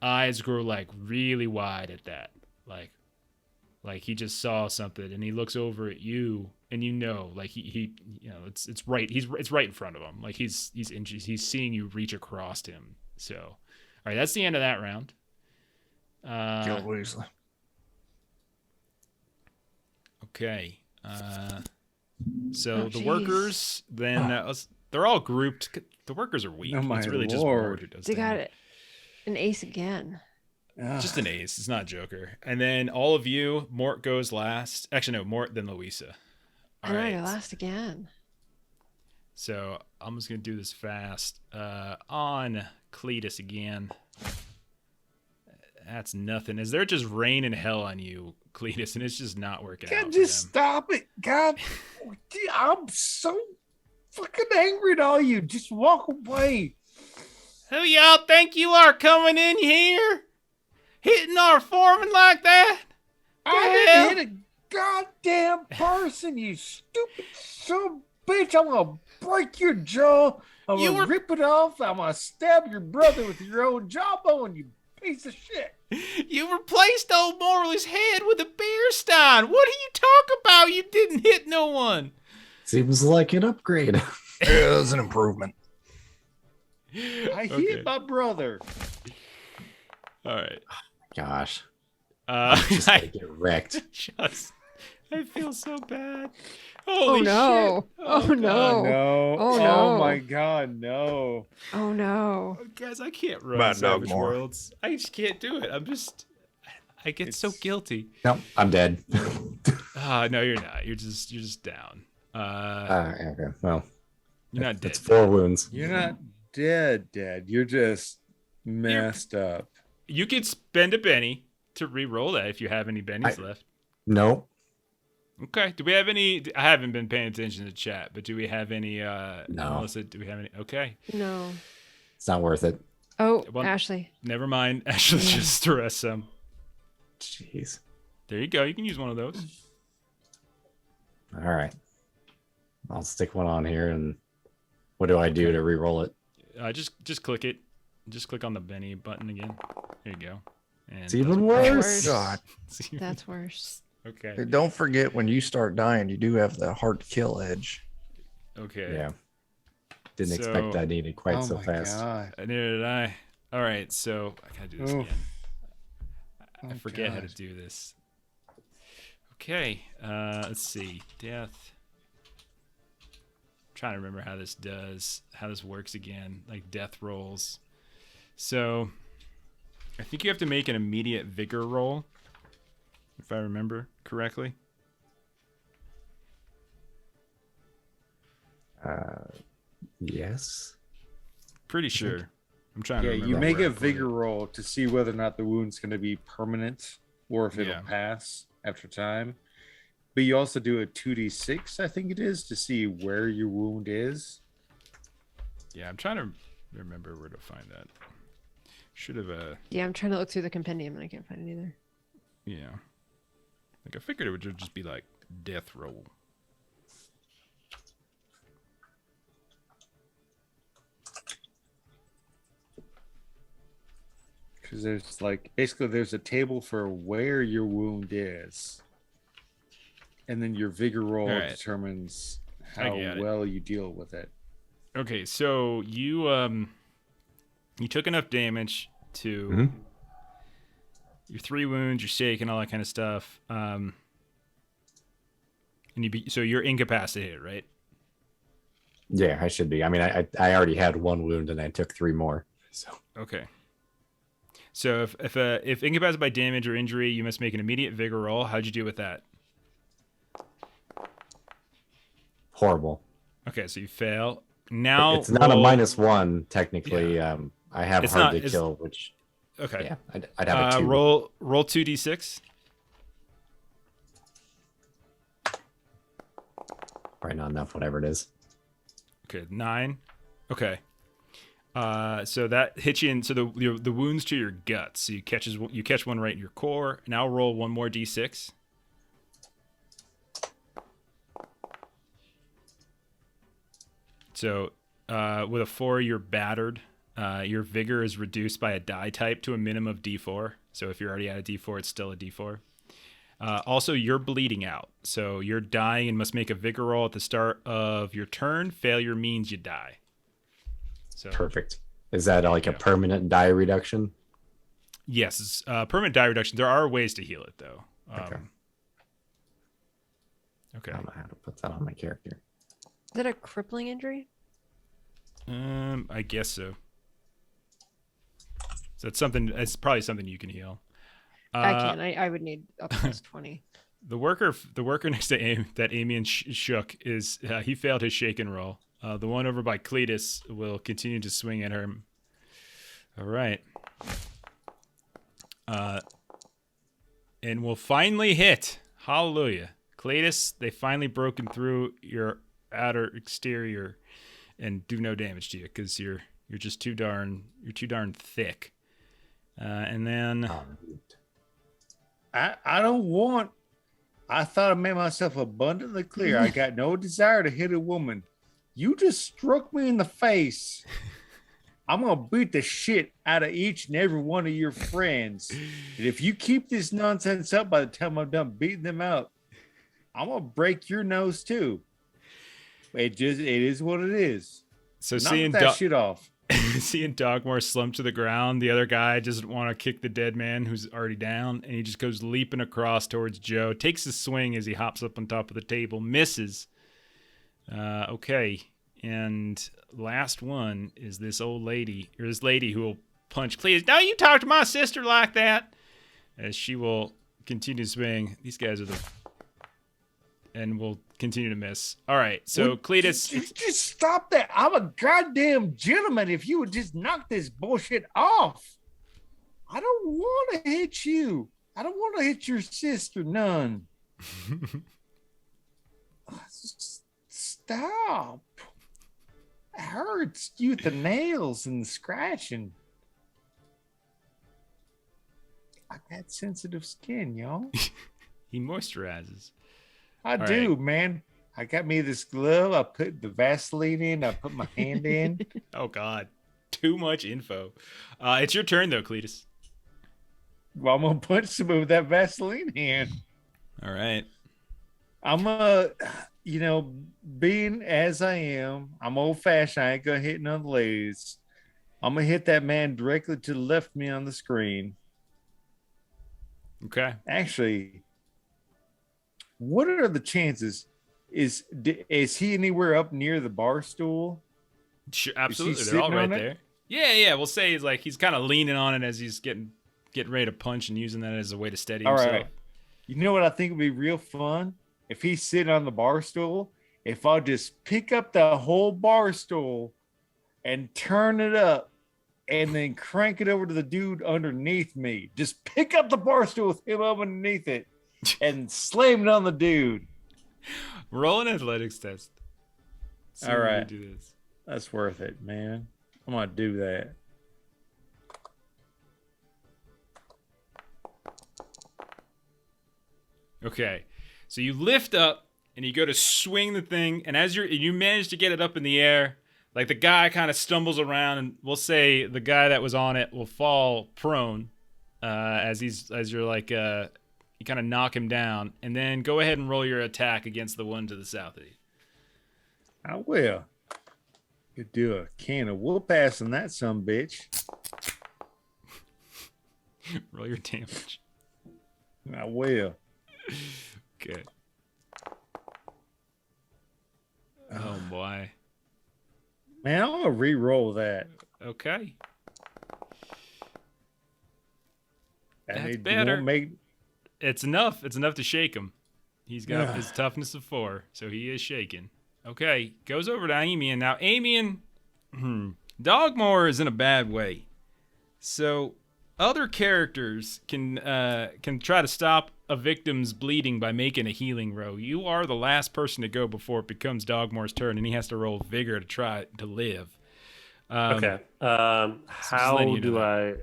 Eyes grow like really wide at that, like he just saw something, and he looks over at you, and like he it's right. It's right in front of him. Like he's seeing you reach across him. So, all right, that's the end of that round. Kill Weasley. Okay. So the jeez. workers, then they're all grouped. The workers are weak. Oh, my it's really just Lord. Ward who does They got damage. an ace again. Just an ace. It's not Joker. And then all of you, Mort goes last. Actually, no, Mort, then Louisa. All And right. I go last again. So I'm just going to do this fast. On Cletus again. That's nothing. Is there just rain and hell on you? Cletus, and it's just not working Can't out. just for them. stop it. God, I'm so fucking angry at all you. Just walk away. Who y'all think you are coming in here? Hitting our foreman like that? I hell? didn't hit a goddamn person, you stupid son of a bitch. I'm gonna break your jaw. I'm You gonna were- rip it off. I'm gonna stab your brother with your own jawbone, you piece of shit. You replaced old Morley's head with a beer stein. What do you talk about? You didn't hit no one. Seems like an upgrade. It was an improvement. I Okay. hit my brother. All right. Gosh, I just gonna get wrecked. I feel so bad. Oh Holy no. shit. Oh God. no. No. Oh, Oh no. my god, no. Oh no. Oh, guys, I can't run Bad dog Savage more. Worlds. I just can't do it. I get so It's- guilty. No, I'm dead. No, you're not. You're just down. Okay, well, You're not dead. it's 4 wounds. You're not dead. You're just messed up. You could spend a Benny to re-roll that if you have any bennies left. No, Okay. Do we have any? I haven't been paying attention to chat, but do we have any? No. Melissa, do we have any? Okay. No. it's not worth it. Oh, One- Ashley. Never mind. Ashley just stress some. Jeez. There you go. You can use one of those. All right, I'll stick one on here. And what do I do to re-roll it? Just click it. Just click on the Benny button again. There you go. And It's even That's worse. worse. God. That's worse. Okay. Hey, don't forget when you start dying, you do have the hard to kill edge. Okay. Yeah. Didn't So- expect I needed quite Oh so my fast. God. Neither did I. All right. So I gotta do this Oof. again. I Oh, forget how God. to do this. Okay. Let's see. Death. Trying to remember how this works again. Like death rolls. So I think you have to make an immediate vigor roll, if I remember correctly. Yes. Pretty sure. I'm trying Yeah, to remember. you make where a I put it. vigor roll to see whether or not the wound's going to be permanent or if it'll Yeah. pass after time. But you also do a 2d6, I think it is, to see where your wound is. Yeah, I'm trying to remember where to find that. Should have Yeah, I'm trying to look through the compendium and I can't find it either. yeah. Like I figured it would just be like death roll. Because there's like, basically, there's a table for where your wound is. And then your vigor roll All right. determines I how get it. well you deal with it. Okay, so you took enough damage to Mhm. your 3 wounds, you're shaking, all that kind of stuff. And so you're incapacitated, right? Yeah, I should be. I mean, I already had 1 wound and I took 3 more. So Okay. So if incapacitated by damage or injury, you must make an immediate vigor roll. How'd you do with that? horrible. Okay, so you fail. Now It's not a roll- -1 technically. I have It's hard not- to it's- kill, which Okay. yeah, I'd have a 2. Roll 2d6. Probably not enough, whatever it is. Okay, 9. Okay. So that hits you in. So the wounds to your guts. So you catch one right in your core. Now roll 1 more d6. So with a 4, you're battered. Your vigor is reduced by a die type to a minimum of d4. So if you're already at a d4, it's still a d4. Also, you're bleeding out. So you're dying and must make a vigor roll at the start of your turn. Failure means you die. So Perfect. Is that like a go. permanent die reduction? yes, it's, permanent die reduction. There are ways to heal it though. Okay. Okay. I don't know how to put that on my character. Is it a crippling injury? I guess so. So it's something. It's probably something you can heal. I can. I would need a plus 20. The worker next to that Amian shook is he failed his shake and roll. The one over by Cletus will continue to swing at her. All right. and will finally hit. Hallelujah. Cletus, they finally broken through your outer exterior and do no damage to you because you're just too darn thick. And then I don't want. I thought I made myself abundantly clear. I got no desire to hit a woman. You just struck me in the face. I'm gonna beat the shit out of each and every one of your friends. And if you keep this nonsense up by the time I'm done beating them up, I'm gonna break your nose too. It is what it is. So knock that shit off. Seeing Dogmore slump to the ground, the other guy doesn't want to kick the dead man who's already down, and he just goes leaping across towards Joe, takes a swing as he hops up on top of the table, misses. Okay, and last one is this old lady, or this lady who will punch Cletus. Don't you talk to my sister like that! As she will continue to swing. These guys are and will continue to miss. All right, so Cletus... Just stop that. I'm a goddamn gentleman. If you would just knock this bullshit off. I don't want to hit you. I don't want to hit your sister none. Stop. It hurts you with the nails and the scratching. I got sensitive skin, y'all. He moisturizes. I do, man. I got me this glove. I put the Vaseline in. I put my hand in. Oh, God. Too much info. It's your turn, though, Cletus. Well, I'm going to punch some of that Vaseline in. All right. I'm being as I am, I'm old-fashioned. I ain't going to hit none of the ladies. I'm going to hit that man directly to the left of me on the screen. Okay. Actually... what are the chances? Is he anywhere up near the bar stool? Sure, absolutely. They're all right there. Yeah. We'll say he's kind of leaning on it as he's getting ready to punch and using that as a way to steady himself. All right. You know what I think would be real fun? If he's sitting on the bar stool, if I'll just pick up the whole bar stool and turn it up and then crank it over to the dude underneath me. Just pick up the bar stool with him up underneath it. And slam it on the dude. Roll an athletics test. All right. Do this. That's worth it, man. I'm going to do that. Okay. So you lift up and you go to swing the thing. And as you manage to get it up in the air, like the guy kind of stumbles around, and we'll say the guy that was on it will fall prone as you're like... you kind of knock him down, and then go ahead and roll your attack against the one to the south of you. I will. You do a can of whoop ass on that sumbitch. Roll your damage. I will. Okay. Oh boy. Man, I'm gonna re-roll that. Okay. That's better. It's enough. It's enough to shake him. He's got his toughness of 4, so he is shaken. Okay, goes over to Amian. Now, Amian, Dogmore is in a bad way. So, other characters can try to stop a victim's bleeding by making a healing roll. You are the last person to go before it becomes Dogmore's turn, and he has to roll vigor to try to live. Okay. How do I...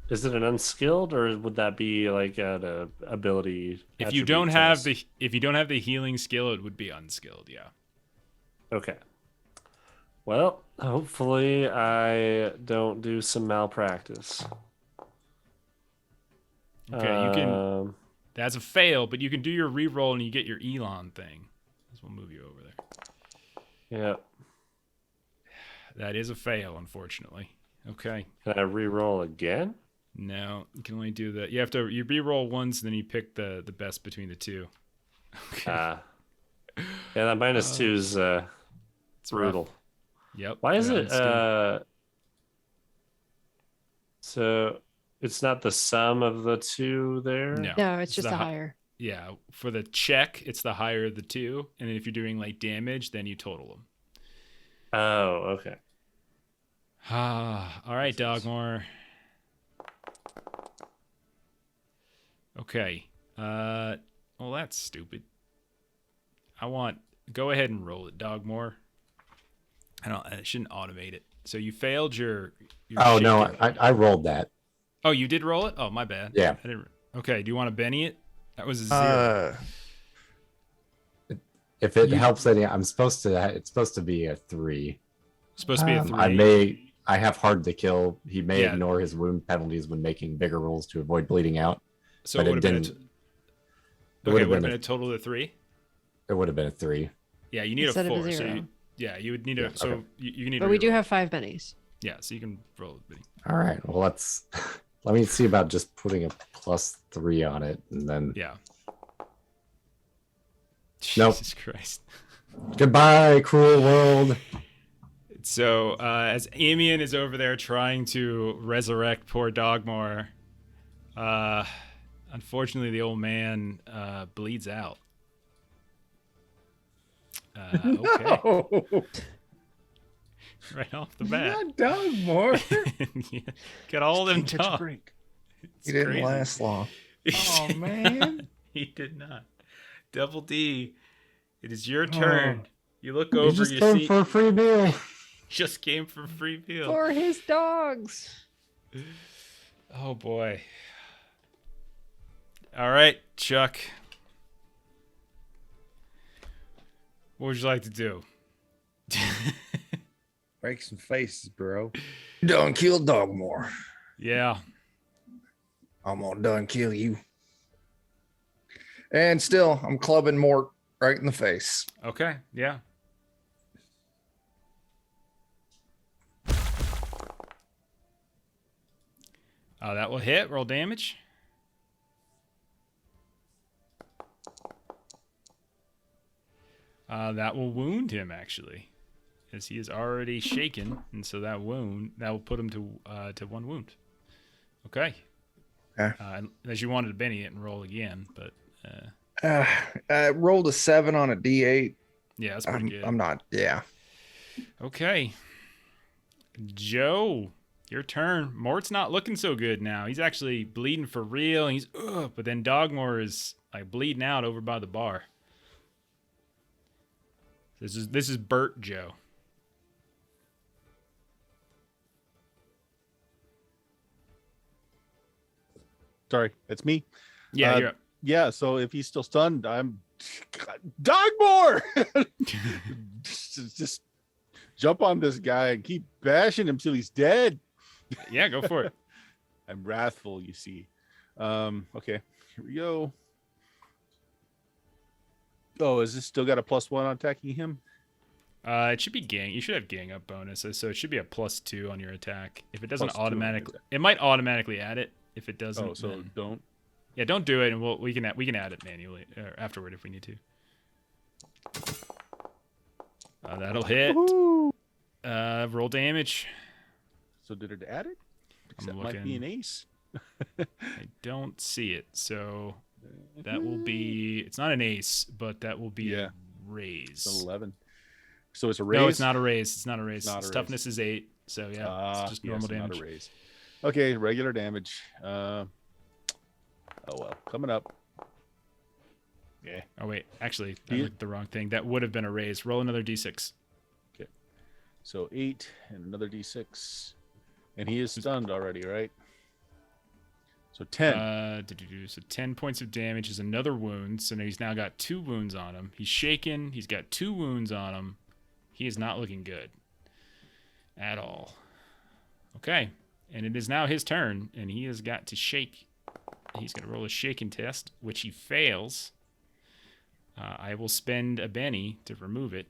Is it an unskilled, or would that be like an ability? If you don't have the healing skill, it would be unskilled. Yeah. Okay. Well, hopefully I don't do some malpractice. Okay, you can. That's a fail, but you can do your reroll and you get your Elon thing. This will move you over there. Yeah. That is a fail, unfortunately. Okay. Can I reroll again? No, you can only do that. You re-roll once, and then you pick the best between the two. Okay. Yeah, that -2 is it's brutal. Rough. Yep. Why is it? So it's not the sum of the two there? No, it's just the higher. Yeah, for the check, it's the higher of the two, and if you're doing like damage, then you total them. Oh, okay. All right, Dogmore. Okay. Well, that's stupid. Go ahead and roll it, Dogmore. I shouldn't automate it. So you failed your Oh no, shaking. I rolled that. Oh, you did roll it? Oh, my bad. Yeah. I didn't. Okay, do you want to Benny it? That was a 0. If it helps any, it's supposed to be a 3. Supposed to be a 3. I have hard to kill. He may ignore his wound penalties when making bigger rolls to avoid bleeding out. So it would have been a total of 3? It would have been a 3. Yeah, you need Instead a of 4. a So 0. you would need a. So okay. you need. But we do have 5 bennies. Yeah, so you can roll it, Benny. All right. Well, let me see about just putting a +3 on it, and then Yeah. Nope. Jesus Christ. Goodbye, cruel world. So as Amian is over there trying to resurrect poor Dogmore, unfortunately the old man bleeds out. Okay. No, Right off the bat. not Dogmore. Yeah. Got all them Can't catch a dogs. break. He didn't last long. Oh man. He did not. Double D, it is your turn. You look over, You just you came see, for a free meal. just came for a free meal. For his dogs. Oh boy. All right, Chuck. What would you like to do? Break some faces, bro. Done kill Dogmore. Yeah. I'm gonna done kill you. And still, I'm clubbing Mort right in the face. Okay. Yeah. That will hit. Roll damage. That will wound him, actually, as he is already shaken, and so that will put him to 1 wound. Okay. Okay. Unless you wanted to Benny it and roll again, but I rolled a 7 on a D8. yeah, that's pretty good. I'm not. Yeah. Okay. Joe, your turn. Mort's not looking so good now. He's actually bleeding for real. He's but then Dogmore is like bleeding out over by the bar. This is Bert Joe. Sorry, it's me. Yeah, you're up. Yeah, so if he's still stunned, I'm Dogmore. just jump on this guy and keep bashing him till he's dead. Yeah, go for it. I'm wrathful, you see. Okay, here we go. Oh, is this still got a +1 on attacking him? It should be gang. You should have gang up bonuses, so it should be a +2 on your attack. If it doesn't +2 on your automatically, attack. it might automatically add it. If it doesn't, Oh, so then- don't. yeah, don't do it, and we can add it manually or afterward if we need to. That'll hit. Roll damage. So did it add it? Because I'm that might be looking. an ace. I don't see it, so that will be. It's not an ace, but that will be Yeah. a raise. It's an 11. So it's a raise. No, it's not a raise. It's not a raise. Not a Its raise. toughness is 8, so yeah, it's just normal yes, damage. Not a raise. Okay, regular damage. Oh well, coming up. Yeah. Oh wait, actually, I Do you- looked at the wrong thing. That would have been a raise. Roll another d6. So 8 and another d6, and he is stunned already, right? So 10. So 10 points of damage is another wound. So now he's now got 2 wounds on him. He's shaken. He's got 2 wounds on him. He is not looking good at all. Okay, and it is now his turn, and he has got to shake. He's going to roll a shaking test, which he fails. I will spend a Benny to remove it.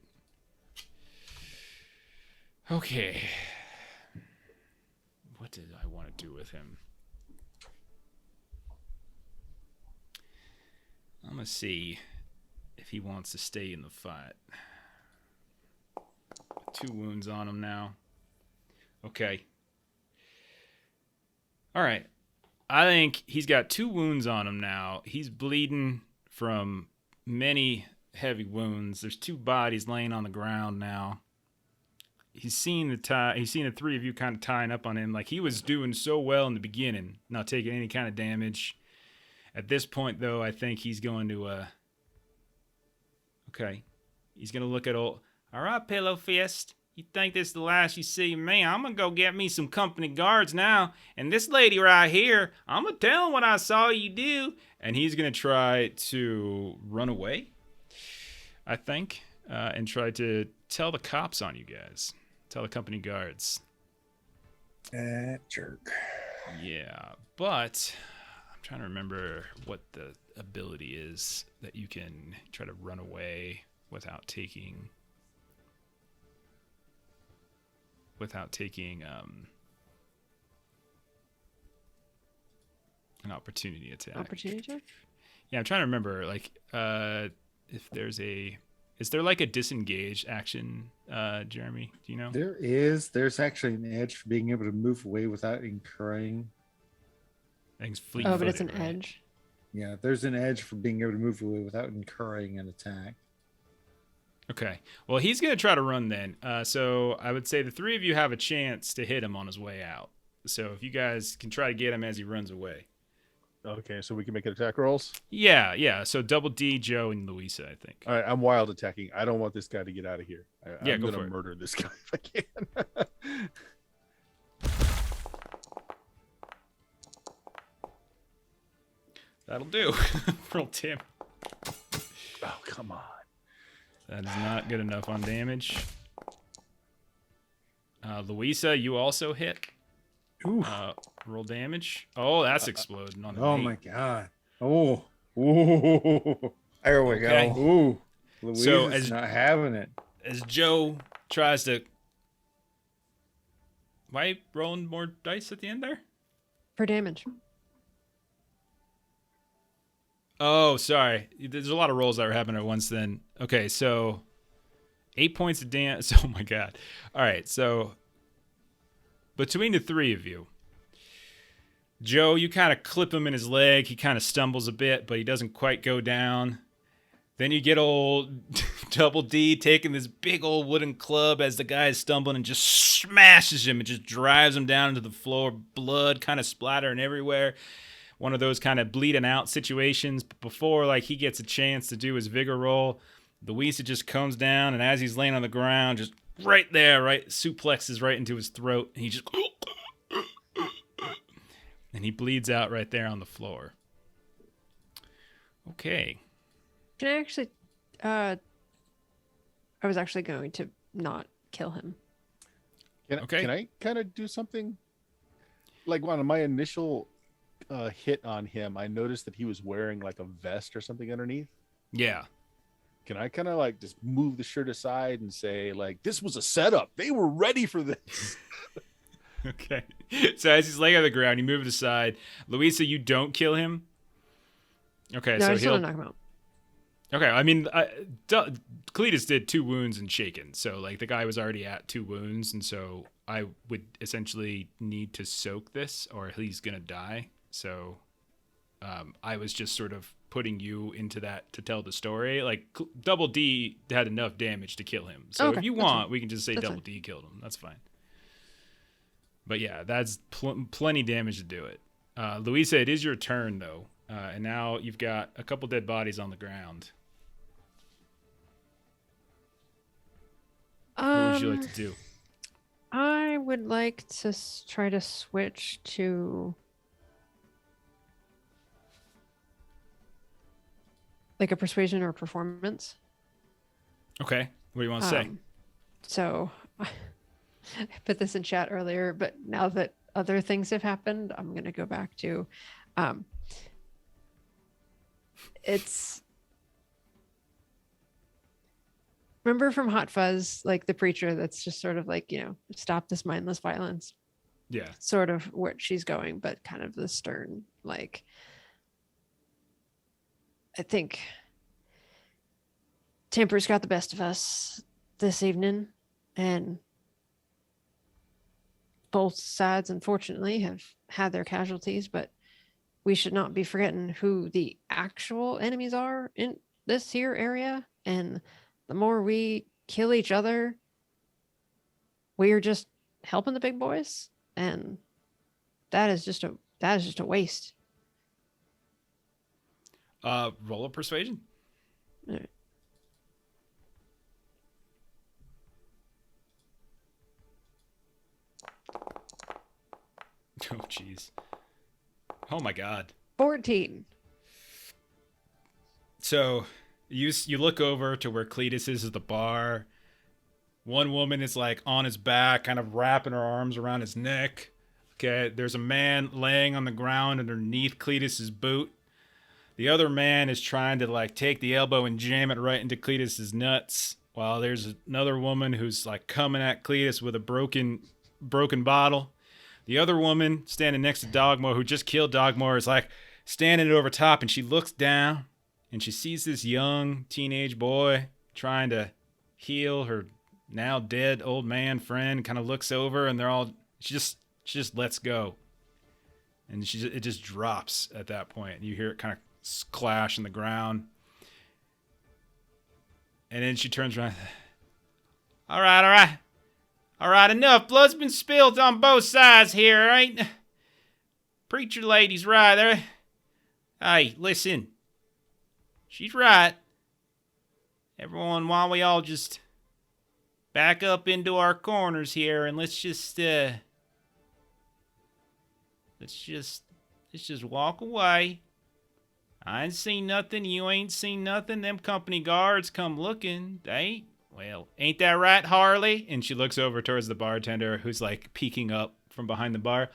Okay. What did I want to do with him? I'm going to see if he wants to stay in the fight. 2 wounds on him now. Okay. All right. I think he's got 2 wounds on him now. He's bleeding from many heavy wounds. There's 2 bodies laying on the ground now. He's seen the 3 of you kind of tying up on him. Like, he was doing so well in the beginning, not taking any kind of damage. At this point, though, I think he's going to okay, he's gonna look at old. All right, Pillow Fist. You think this is the last you see of me? I'm gonna go get me some company guards now. And this lady right here, I'm gonna tell him what I saw you do. And he's gonna try to run away, I think, and try to tell the cops on you guys. Tell the company guards. That jerk. Yeah, but I'm trying to remember what the ability is that you can try to run away without taking an opportunity attack. Opportunity attack? Yeah, I'm trying to remember, like, if there's is there like a disengage action, Jeremy? Do you know? There's actually an edge for being able to move away without incurring. Things fleet. Oh, but it's an edge. Yeah, there's an edge for being able to move away without incurring an attack. Okay. Well, he's going to try to run then. So I would say the three of you have a chance to hit him on his way out. So if you guys can try to get him as he runs away. Okay, so we can make it attack rolls. Yeah. So Double D, Joe, and Louisa, I think. All right, I'm wild attacking. I don't want this guy to get out of here. Yeah, I'm go gonna for it. murder this guy if I can. That'll do. Roll Tim. Oh, come on. That is not good enough on damage. Louisa, you also hit. Roll damage. Oh, that's exploding on the Oh eight. my god. Oh. Ooh. There we Okay. go. Ooh. Louisa's So as- not having it. As Joe tries to... Why are you rolling more dice at the end there? For damage. Oh, sorry. There's a lot of rolls that were happening at once then. Okay, so 8 points of damage. Oh my god. All right, so between the three of you, Joe, you kind of clip him in his leg. He kind of stumbles a bit, but he doesn't quite go down. Then you get old Double D taking this big old wooden club as the guy is stumbling and just smashes him and just drives him down into the floor. Blood kind of splattering everywhere. One of those kind of bleeding out situations. But before like he gets a chance to do his vigor roll, Louisa just comes down, and as he's laying on the ground, just right there, right, suplexes right into his throat, and he just and he bleeds out right there on the floor. Okay. Can I actually I was actually going to not kill him. Okay. Can I kind of do something? Like one of my initial hit on him, I noticed that he was wearing like a vest or something underneath. Yeah. Can I kind of like just move the shirt aside and say like, this was a setup. They were ready for this. Okay. So as he's laying on the ground, you move it aside. Louisa, you don't kill him. Okay, No, so I just he'll... want to knock him out. Okay, I mean, Cletus did 2 wounds and shaken, so like the guy was already at 2 wounds, and so I would essentially need to soak this, or he's gonna die. So I was just sort of putting you into that to tell the story. Like Double D had enough damage to kill him, so Okay, if you that's want, fine. we can just say That's Double fine. D killed him. That's fine. But yeah, that's plenty damage to do it. Louisa, it is your turn though, and now you've got a couple dead bodies on the ground. What would you like to do? I would like to try to switch to like a persuasion or performance. Okay, what do you want to say? So I put this in chat earlier, but now that other things have happened, I'm going to go back to it's remember from Hot Fuzz, like the preacher that's just sort of like, you know, stop this mindless violence. Yeah. Sort of where she's going, but kind of the stern, like, I think Temper's got the best of us this evening, and both sides, unfortunately, have had their casualties, but we should not be forgetting who the actual enemies are in this here area. And the more we kill each other, we're just helping the big boys, and that is just a waste. Roll a persuasion. Alright. Oh, jeez. Oh my God. 14. So you look over to where Cletus is at the bar. One woman is like on his back, kind of wrapping her arms around his neck. Okay, there's a man laying on the ground underneath Cletus's boot. The other man is trying to like take the elbow and jam it right into Cletus's nuts, while there's another woman who's like coming at Cletus with a broken bottle. The other woman standing next to Dogmore, who just killed Dogmore, is like standing over top, and she looks down and she sees this young teenage boy trying to heal her now dead old man friend. Kind of looks over, and she just lets go, and it just drops at that point. You hear it kind of clash in the ground, and then she turns around. All right, enough. Blood's been spilled on both sides here, all right? Preacher lady's right there. Hey, listen. She's right. Everyone, while we all just back up into our corners here, and let's just walk away. I ain't seen nothing. You ain't seen nothing. Them company guards come looking. Well, ain't that right, Harley? And she looks over towards the bartender, who's like peeking up from behind the bar.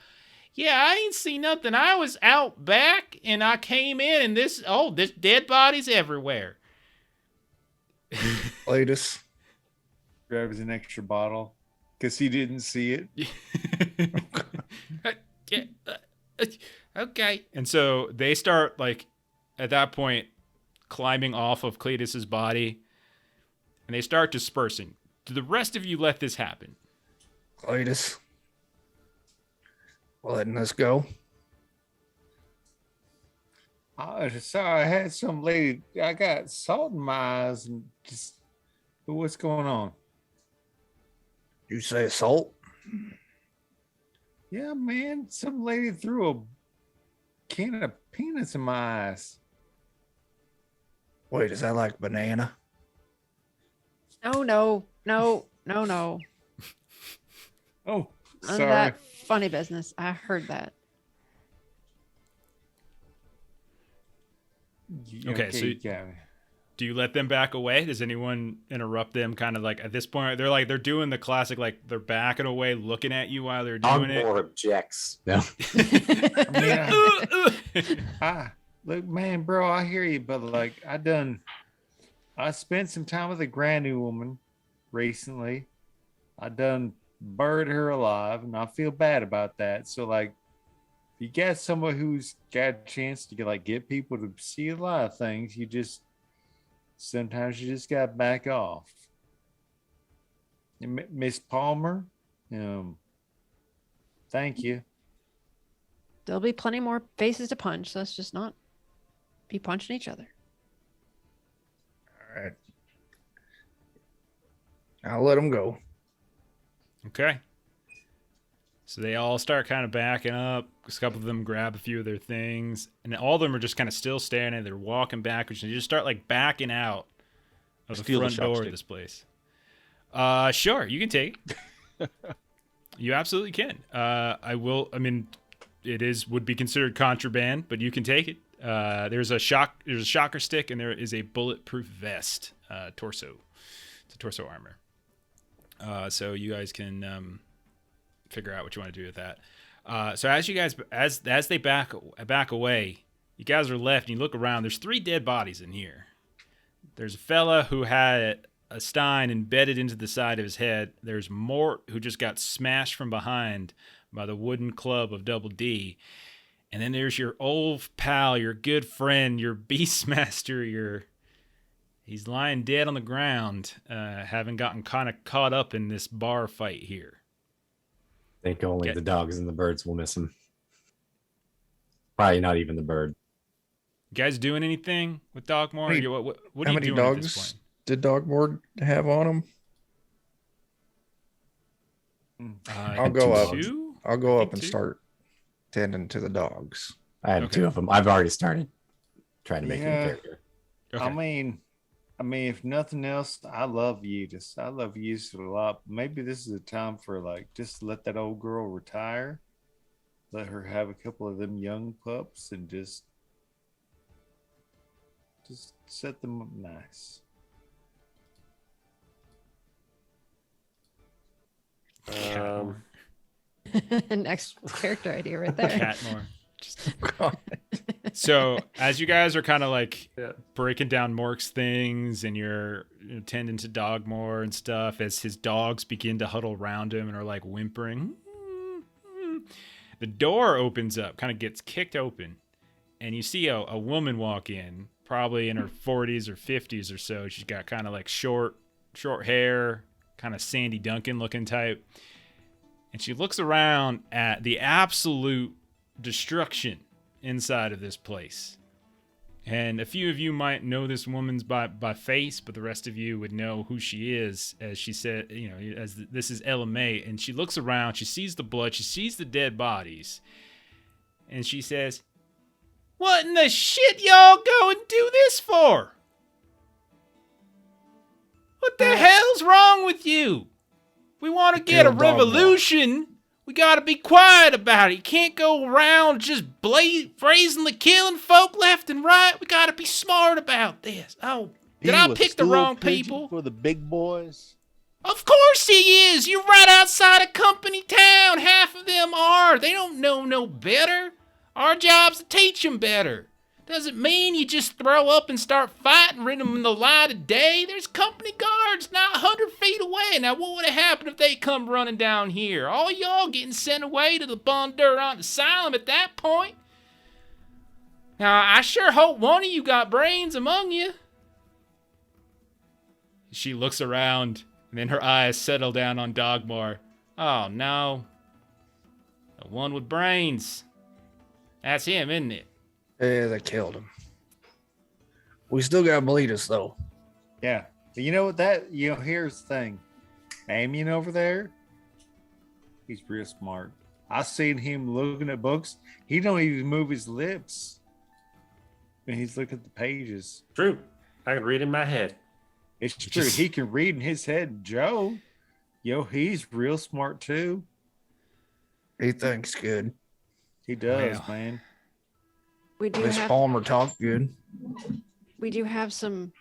Yeah, I ain't seen nothing. I was out back, and I came in, and this dead body's everywhere. Cletus. Grabs an extra bottle because he didn't see it. Yeah, okay. And so they start, like, at that point, climbing off of Cletus's body, and they start dispersing. Do the rest of you let this happen? Cletus. Letting us go. I had some lady. I got salt in my eyes and just. What's going on? You say salt? Yeah, man. Some lady threw a can of peanuts in my eyes. Wait, is that like banana? No. Oh, None sorry. of that funny business. I heard that. Okay, so you got me. do you let them back away? Does anyone interrupt them? Kind of like at this point, they're doing the classic, like they're backing away, looking at you while they're doing it. Dogmore objects. No. Look, man, bro, I hear you, but like I spent some time with a granny woman recently. I done buried her alive, and I feel bad about that. So like, if you got someone who's got a chance to get people to see a lot of things, sometimes you just got to back off. And Miss Palmer, thank you. There'll be plenty more faces to punch. So let's just not be punching each other. All right. I'll let them go. Okay. So they all start kind of backing up. A couple of them grab a few of their things, and all of them are just kind of still standing. They're walking backwards, and they just start like backing out of the Steal the front door chopstick. of this place. Sure, you can take it. You absolutely can. I mean, would be considered contraband, but you can take it. There's a shocker stick, and there is a bulletproof vest, torso. It's a torso armor. So you guys can figure out what you want to do with that. So as you guys, as they back away, you guys are left, and you look around. There's 3 dead bodies in here. There's a fella who had a stein embedded into the side of his head. There's Mort, who just got smashed from behind by the wooden club of Double D. And then there's your old pal, your good friend, your Beastmaster, he's lying dead on the ground, having gotten kind of caught up in this bar fight here. I think only Okay. the dogs and the birds will miss him. Probably not even the bird. You guys doing anything with Dogmore? How many- What How are you many doing at this dogs point? did Dogmore have on him? I'll go up. 2? I'll go I up think and 2. start tending to the dogs. I have Okay. 2 of them. I've already started. trying to make it in Yeah. character. Okay. I mean, if nothing else, I love Eustace. I love Eustace a lot. Maybe this is a time for like just let that old girl retire. Let her have a couple of them young pups and just set them up nice. Next character idea right there. Catmore. So as you guys are kind of like breaking down Mork's things and you're tending to Dogmore and stuff, as his dogs begin to huddle around him and are like whimpering, the door opens up, kind of gets kicked open, and you see a woman walk in, probably in her 40s or 50s or so. She's got kind of like short hair, kind of Sandy Duncan looking type. And she looks around at the absolute destruction inside of this place. And a few of you might know this woman's by face, but the rest of you would know who she is, as she said, this is Ella May. And she looks around, she sees the blood, she sees the dead bodies, and she says, "What in the shit y'all go and do this for? What the hell's wrong with you? We want to get a revolution. We got to be quiet about it. You can't go around just brazenly killing folk left and right. We got to be smart about this." Oh, did I pick the wrong people? For the big boys. Of course he is. You're right outside of company town. Half of them are. They don't know no better. Our job's to teach them better. Doesn't mean you just throw up and start fighting rid them in the light of day. There's company guards not 100 feet away. Now, what would have happened if they come running down here? All y'all getting sent away to the Bondurant Asylum at that point. Now, I sure hope one of you got brains among you. She looks around, and then her eyes settle down on Dogmore. Oh, no. The one with brains. That's him, isn't it? Yeah, they killed him. We still got Cletus though. Yeah. But you know what here's the thing. Amian over there, he's real smart. I seen him looking at books. He don't even move his lips when he's looking at the pages. True. I can read in my head. It's true. He can read in his head. Joe, he's real smart too. He thinks good. He does, Wow. man. Miss Palmer talked good. We do have some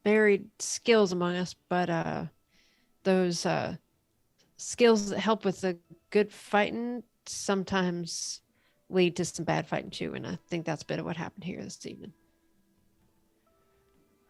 varied skills among us, but those skills that help with the good fighting sometimes lead to some bad fighting too, and I think that's a bit of what happened here this evening.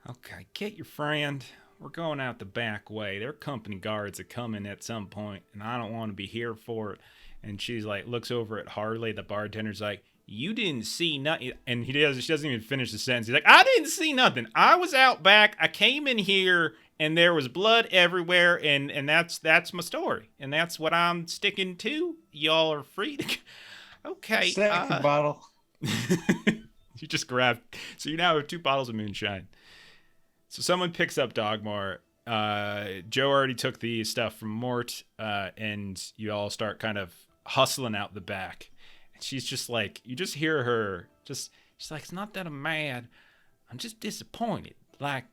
Okay, get your friend. We're going out the back way. Their company guards are coming at some point, and I don't want to be here for it. And she's like, looks over at Harley. The bartender's like, "You didn't see nothing." And she doesn't even finish the sentence. He's like, "I didn't see nothing. I was out back. I came in here and there was blood everywhere. And that's my story. And that's what I'm sticking to. Y'all are free to." Okay. Second bottle. You just grabbed. So you now have 2 bottles of moonshine. So someone picks up Dogmore. Joe already took the stuff from Mort. And you all start kind of hustling out the back. She's just like, you just hear her she's like, "It's not that I'm mad. I'm just disappointed. Like,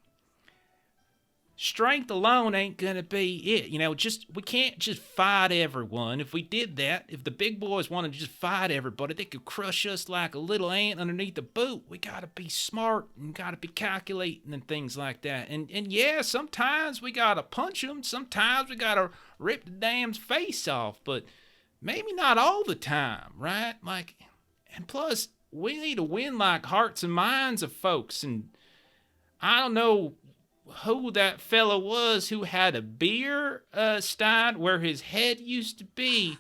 strength alone ain't gonna be it. We can't just fight everyone. If we did that, if the big boys wanted to just fight everybody, they could crush us like a little ant underneath the boot. We gotta be smart and gotta be calculating and things like that. And yeah, sometimes we gotta punch them. Sometimes we gotta rip the damn's face off, but maybe not all the time, right? Like, and plus, we need to win like hearts and minds of folks. And I don't know who that fella was who had a beer stein where his head used to be,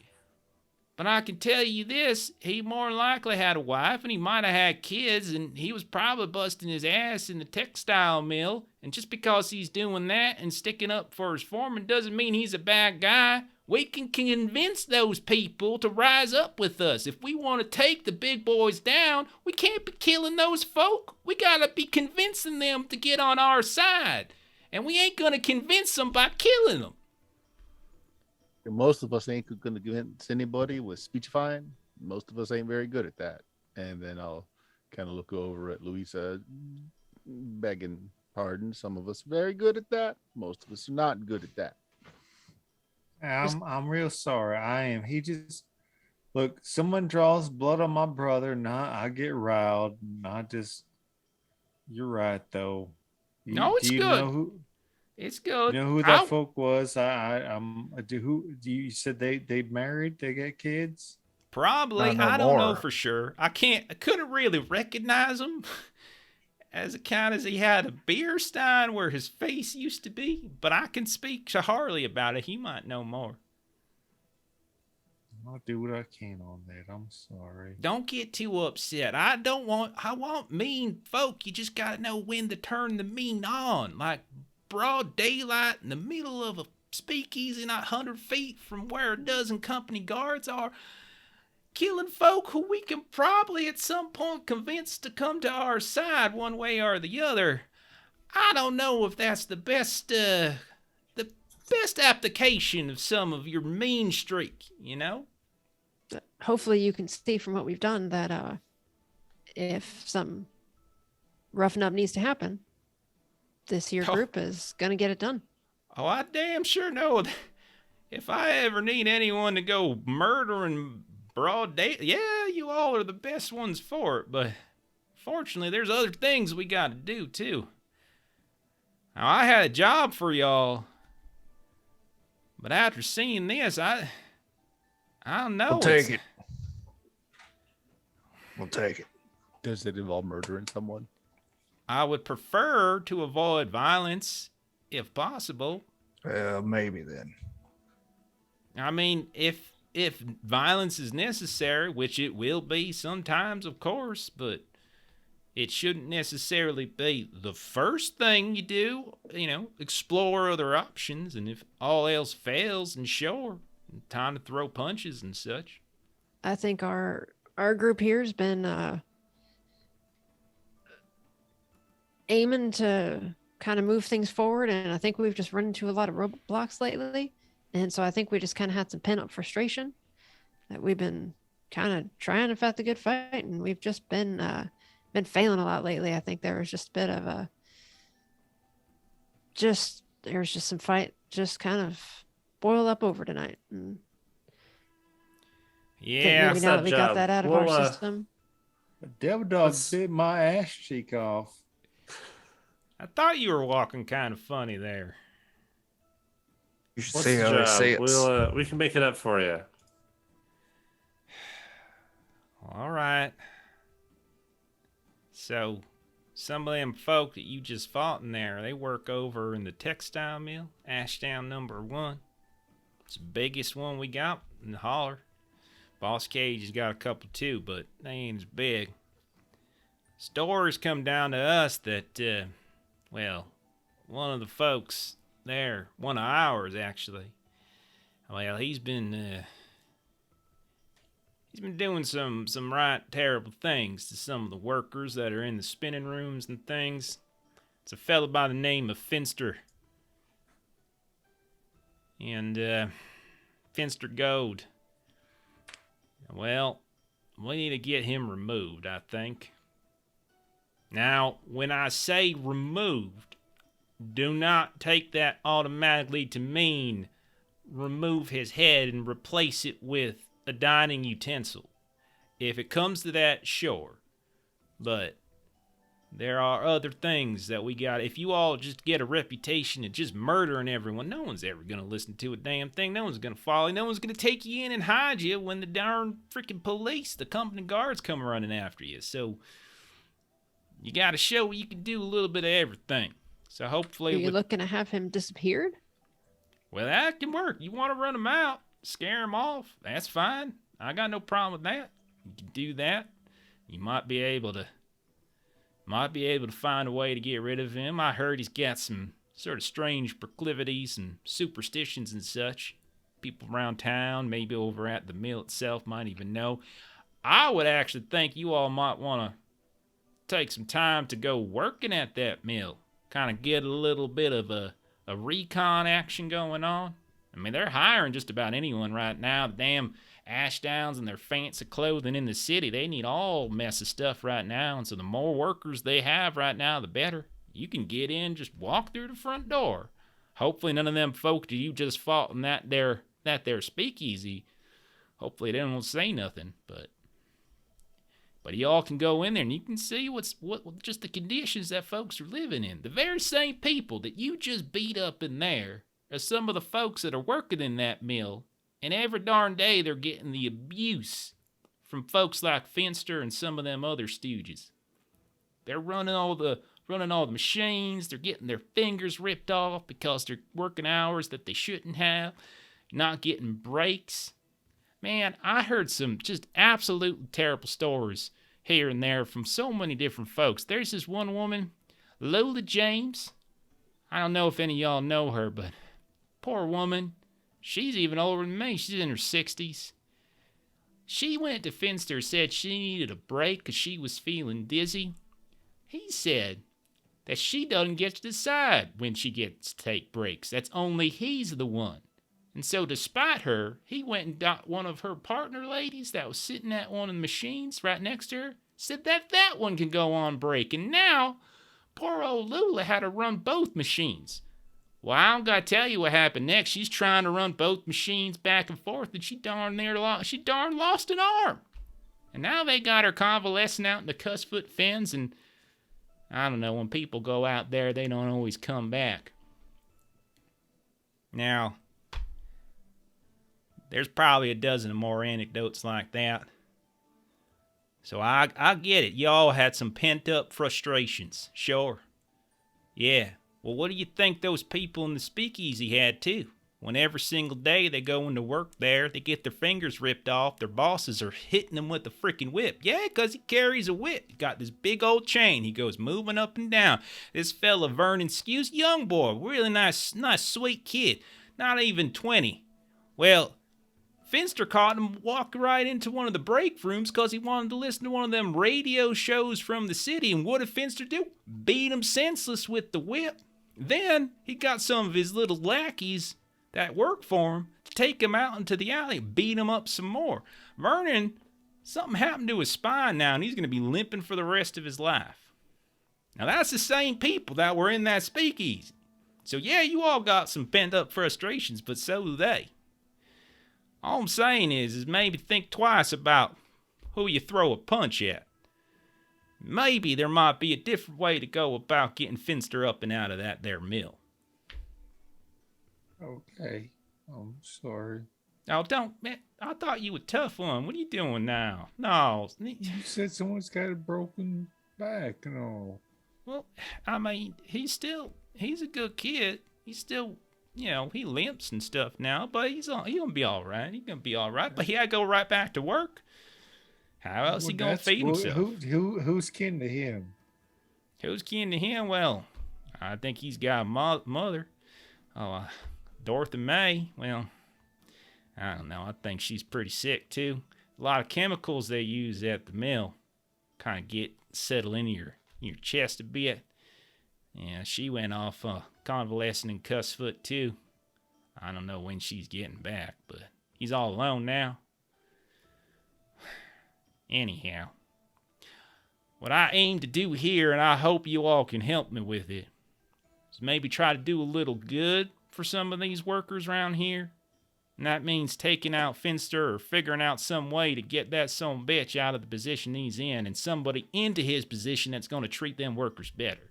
but I can tell you this: he more than likely had a wife, and he might have had kids, and he was probably busting his ass in the textile mill. And just because he's doing that and sticking up for his foreman doesn't mean he's a bad guy. We can convince those people to rise up with us. If we want to take the big boys down, we can't be killing those folk. We gotta be convincing them to get on our side. And we ain't gonna convince them by killing them. And most of us ain't going to convince anybody with speechifying. Most of us ain't very good at that. And then I'll kind of look over at Louisa, begging pardon. Some of us are very good at that. Most of us are not good at that. I'm real sorry. I am. He just look. Someone draws blood on my brother, and I get riled. And I just. You're right, though. No, it's do you good. Know who, It's good. you know who that folk was? You said they married? They got kids? Probably. Not no I don't know more. for sure. I couldn't really recognize him as account as he had a beer stein where his face used to be, but I can speak to Harley about it. He might know more. I'll do what I can on that. I'm sorry. Don't get too upset. I want mean folk. You just gotta know when to turn the mean on. Like broad daylight in the middle of a speakeasy not 100 feet from where a dozen company guards are. Killing folk who we can probably at some point convince to come to our side one way or the other. I don't know if that's the best application of some of your mean streak, you know? Hopefully you can see from what we've done that if some roughen up needs to happen, this here group is going to get it done. Oh, I damn sure know. If I ever need anyone to go murdering broad day, yeah, you all are the best ones for it, but fortunately there's other things we got to do too. Now, I had a job for y'all, but after seeing this, I don't know. We'll take it. We'll take it. Does it involve murdering someone? I would prefer to avoid violence if possible. Maybe then. I mean, if violence is necessary, which it will be sometimes, of course, but it shouldn't necessarily be the first thing you do. You know, explore other options, and if all else fails, then sure, time to throw punches and such. I think our group here has been aiming to kind of move things forward, and I think we've just run into a lot of roadblocks lately. And so I think we just kind of had some pent-up frustration that we've been kind of trying to fight the good fight, and we've just been failing a lot lately. I think there was just a bit of there was just some fight just kind of boiled up over tonight. And Yeah, maybe now that we got that out of our system. The devil dog bit my ass cheek off. I thought you were walking kind of funny there. You should What's see the how they job? say it. We can make it up for you. All right. So, some of them folk that you just fought in there, they work over in the textile mill, Ashdown number 1. It's the biggest one we got in the Holler. Boss Cage has got a couple too, but they ain't as big. Stories come down to us that, one of the folks there, one of ours actually, well, he's been doing some right terrible things to some of the workers that are in the spinning rooms and things. It's a fella by the name of Finster. And, Finster Gold. Well, we need to get him removed, I think. Now, when I say removed, do not take that automatically to mean remove his head and replace it with a dining utensil. If it comes to that, sure. But there are other things that we got. If you all just get a reputation of just murdering everyone, no one's ever going to listen to a damn thing. No one's going to follow you. No one's going to take you in and hide you when the darn freaking police, the company guards, come running after you. So you got to show you can do a little bit of everything. So hopefully... Are you looking to have him disappeared? Well, that can work. You want to run him out, scare him off, that's fine. I got no problem with that. You can do that. You might be able to find a way to get rid of him. I heard he's got some sort of strange proclivities and superstitions and such. People around town, maybe over at the mill itself, might even know. I would actually think you all might want to take some time to go working at that mill. Kind of get a little bit of a recon action going on. I mean, they're hiring just about anyone right now. The damn Ashdowns and their fancy clothing in the city. They need all mess of stuff right now, and so the more workers they have right now, the better. You can get in, just walk through the front door. Hopefully none of them folk that you just fought in that there speakeasy, hopefully they don't say nothing, but y'all can go in there and you can see what just the conditions that folks are living in. The very same people that you just beat up in there are some of the folks that are working in that mill, and every darn day they're getting the abuse from folks like Finster and some of them other stooges. They're running all the machines. They're getting their fingers ripped off because they're working hours that they shouldn't have, not getting breaks. Man, I heard some just absolutely terrible stories here and there from so many different folks. There's this one woman, Lola James. I don't know if any of y'all know her, but poor woman. She's even older than me. She's in her 60s. She went to Finster, said she needed a break because she was feeling dizzy. He said that she doesn't get to decide when she gets to take breaks. That's only he's the one. And so despite her, he went and got one of her partner ladies that was sitting at one of the machines right next to her, said that one can go on break. And now, poor old Lula had to run both machines. Well, I don't got to tell you what happened next. She's trying to run both machines back and forth, and she darn lost an arm. And now they got her convalescing out in the cussfoot fens, and I don't know, when people go out there, they don't always come back. Now, there's probably a dozen or more anecdotes like that. So I get it. Y'all had some pent-up frustrations. Sure. Yeah. Well, what do you think those people in the speakeasy had, too? When every single day they go into work there, they get their fingers ripped off, their bosses are hitting them with a freaking whip. Yeah, because he carries a whip. He got this big old chain. He goes moving up and down. This fella, Vernon Skews, young boy, really nice, sweet kid. Not even 20. Well, Finster caught him walking right into one of the break rooms because he wanted to listen to one of them radio shows from the city. And what did Finster do? Beat him senseless with the whip. Then he got some of his little lackeys that work for him to take him out into the alley and beat him up some more. Vernon, something happened to his spine now, and he's going to be limping for the rest of his life. Now, that's the same people that were in that speakeasy. So, yeah, you all got some pent-up frustrations, but so do they. All I'm saying is maybe think twice about who you throw a punch at. Maybe there might be a different way to go about getting Finster up and out of that there mill. Okay. I'm sorry. Oh, don't, man. I thought you were a tough one. What are you doing now? No. You said someone's got a broken back and all. Well, I mean, he's a good kid. He's still, he limps and stuff now, but he's going to be all right. He's going to be all right, but he had to go right back to work. How else he going to feed himself? Who's kin to him? Who's kin to him? Well, I think he's got a mother. Dorothy May. Well, I don't know. I think she's pretty sick, too. A lot of chemicals they use at the mill kind of settle into your chest a bit. Yeah, she went off convalescing in Cussfoot, too. I don't know when she's getting back, but he's all alone now. Anyhow, what I aim to do here, and I hope you all can help me with it, is maybe try to do a little good for some of these workers around here. And that means taking out Finster or figuring out some way to get that son of a bitch out of the position he's in and somebody into his position that's going to treat them workers better.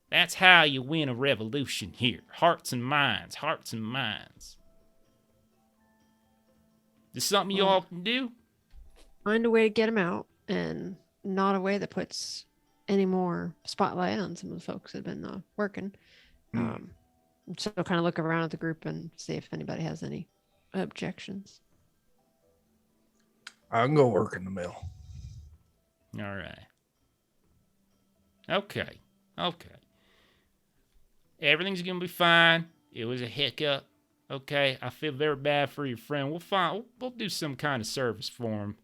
That's how you win a revolution here. Hearts and minds, hearts and minds. Is this something you all can do? Find a way to get him out, and not a way that puts any more spotlight on some of the folks that have been working. So kind of look around at the group and see if anybody has any objections. I can go work in the mill. All right. Okay. Everything's going to be fine. It was a hiccup. Okay. I feel very bad for your friend. We'll do some kind of service for him.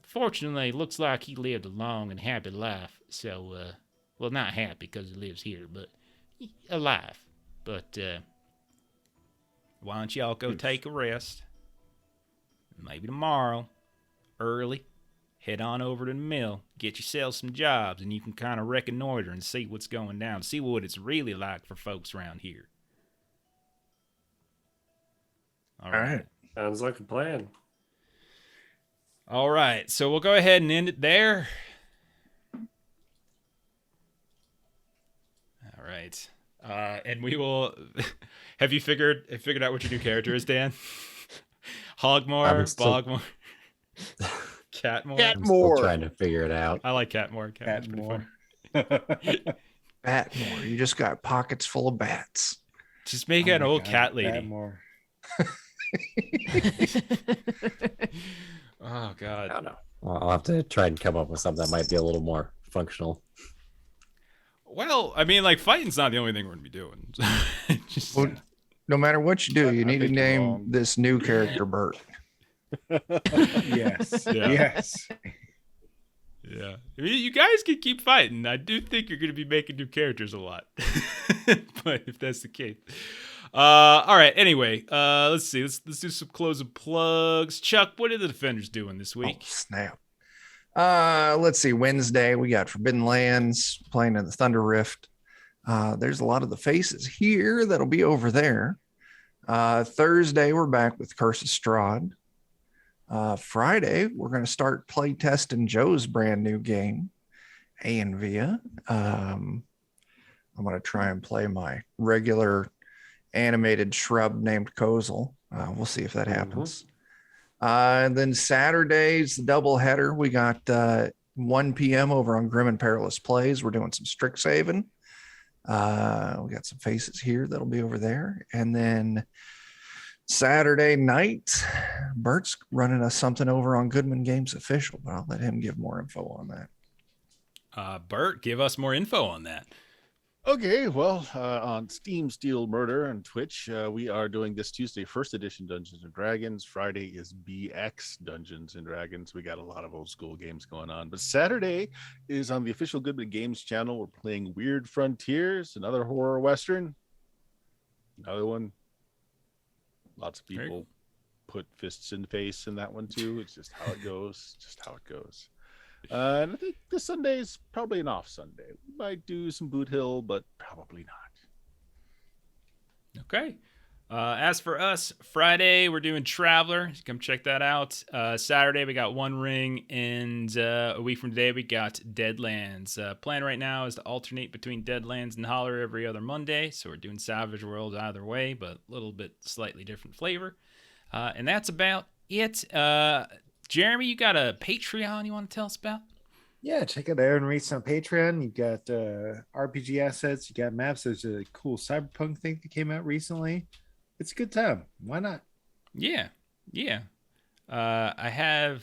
Fortunately, it looks like he lived a long and happy life. So, well, not happy because he lives here, but alive. But why don't y'all go take a rest? maybe tomorrow, early, head on over to the mill, get yourself some jobs, and you can kind of reconnoiter and see what's going down, see what it's really like for folks around here. All right. Sounds like a plan. All right, so we'll go ahead and end it there. All right. And we will. Have you figured out what your new character is, Dan? Hogmore, Bogmore, Catmore. I'm still trying to figure it out. I like Catmore. Catmore's pretty fun. Batmore. You just got pockets full of bats. Just make an old cat lady. Oh God. I don't know. Well, I'll have to try and come up with something that might be a little more functional. Well, I mean, like, fighting's not the only thing we're gonna be doing. Just, Well, no matter what you do, you need to think you're name wrong. this new character Bert. Yes. Yeah. Yes. yeah. I mean, you guys can keep fighting. I do think you're gonna be making new characters a lot. But if that's the case. All right. Anyway, let's see. Let's do some closing plugs. Chuck, what are the Defenders doing this Oh, week? snap. Let's see. Wednesday, we got Forbidden Lands playing in the Thunder Rift. There's a lot of the faces here that'll be over there. Thursday, we're back with Curse of Strahd. Friday, we're going to start play testing Joe's brand new game, Anvia. I'm going to try and play my regular animated shrub named Kozel. We'll see if that happens. And then Saturday's the doubleheader. We got 1 p.m. over on Grim and Perilous Plays. We're doing some Strixhaven. We got some faces here that'll be over there. And then Saturday night, Bert's running us something over on Goodman Games Official, but I'll let him give more info on that. Bert, give us more info on that. Okay, well, on Steam Steel Murder and Twitch, we are doing this Tuesday, first edition Dungeons and Dragons. Friday is BX Dungeons and Dragons. We got a lot of old school games going on. But Saturday is on the official Goodman Games channel. We're playing Weird Frontiers, another horror western. Another one. Lots of people put fists in the face in that one too. It's just how it goes. Just how it goes. And I think this Sunday is probably an off Sunday. We might do some Boot Hill, but probably not. Okay. As for us, Friday, we're doing Traveler. Come check that out. Saturday, we got One Ring. And a week from today, we got Deadlands. Plan right now is to alternate between Deadlands and Holler every other Monday. So we're doing Savage Worlds either way, but a little bit slightly different flavor. And that's about it. Jeremy, you got a Patreon you want to tell us about? Yeah, check out Aaron Reese on Patreon. You got RPG assets, you got maps. There's a cool cyberpunk thing that came out recently. It's a good time. Why not? Yeah. I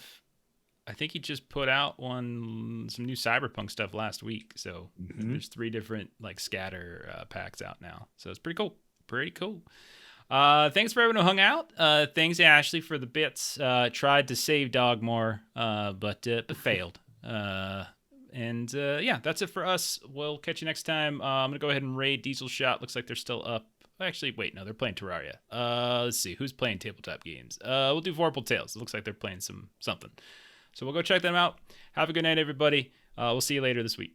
think he just put out some new cyberpunk stuff last week. So there's 3 different like scatter packs out now. So it's pretty cool. Thanks for everyone who hung out. Thanks Ashley for the bits. Tried to save Dogmore, but failed. Yeah, that's it for us. We'll catch you next time. I'm gonna go ahead and raid Diesel Shot. Looks like they're still up. Actually, wait, no, they're playing Terraria. Let's see, who's playing tabletop games? We'll do Vorpal Tales. It looks like they're playing something. So we'll go check them out. Have a good night, everybody. We'll see you later this week.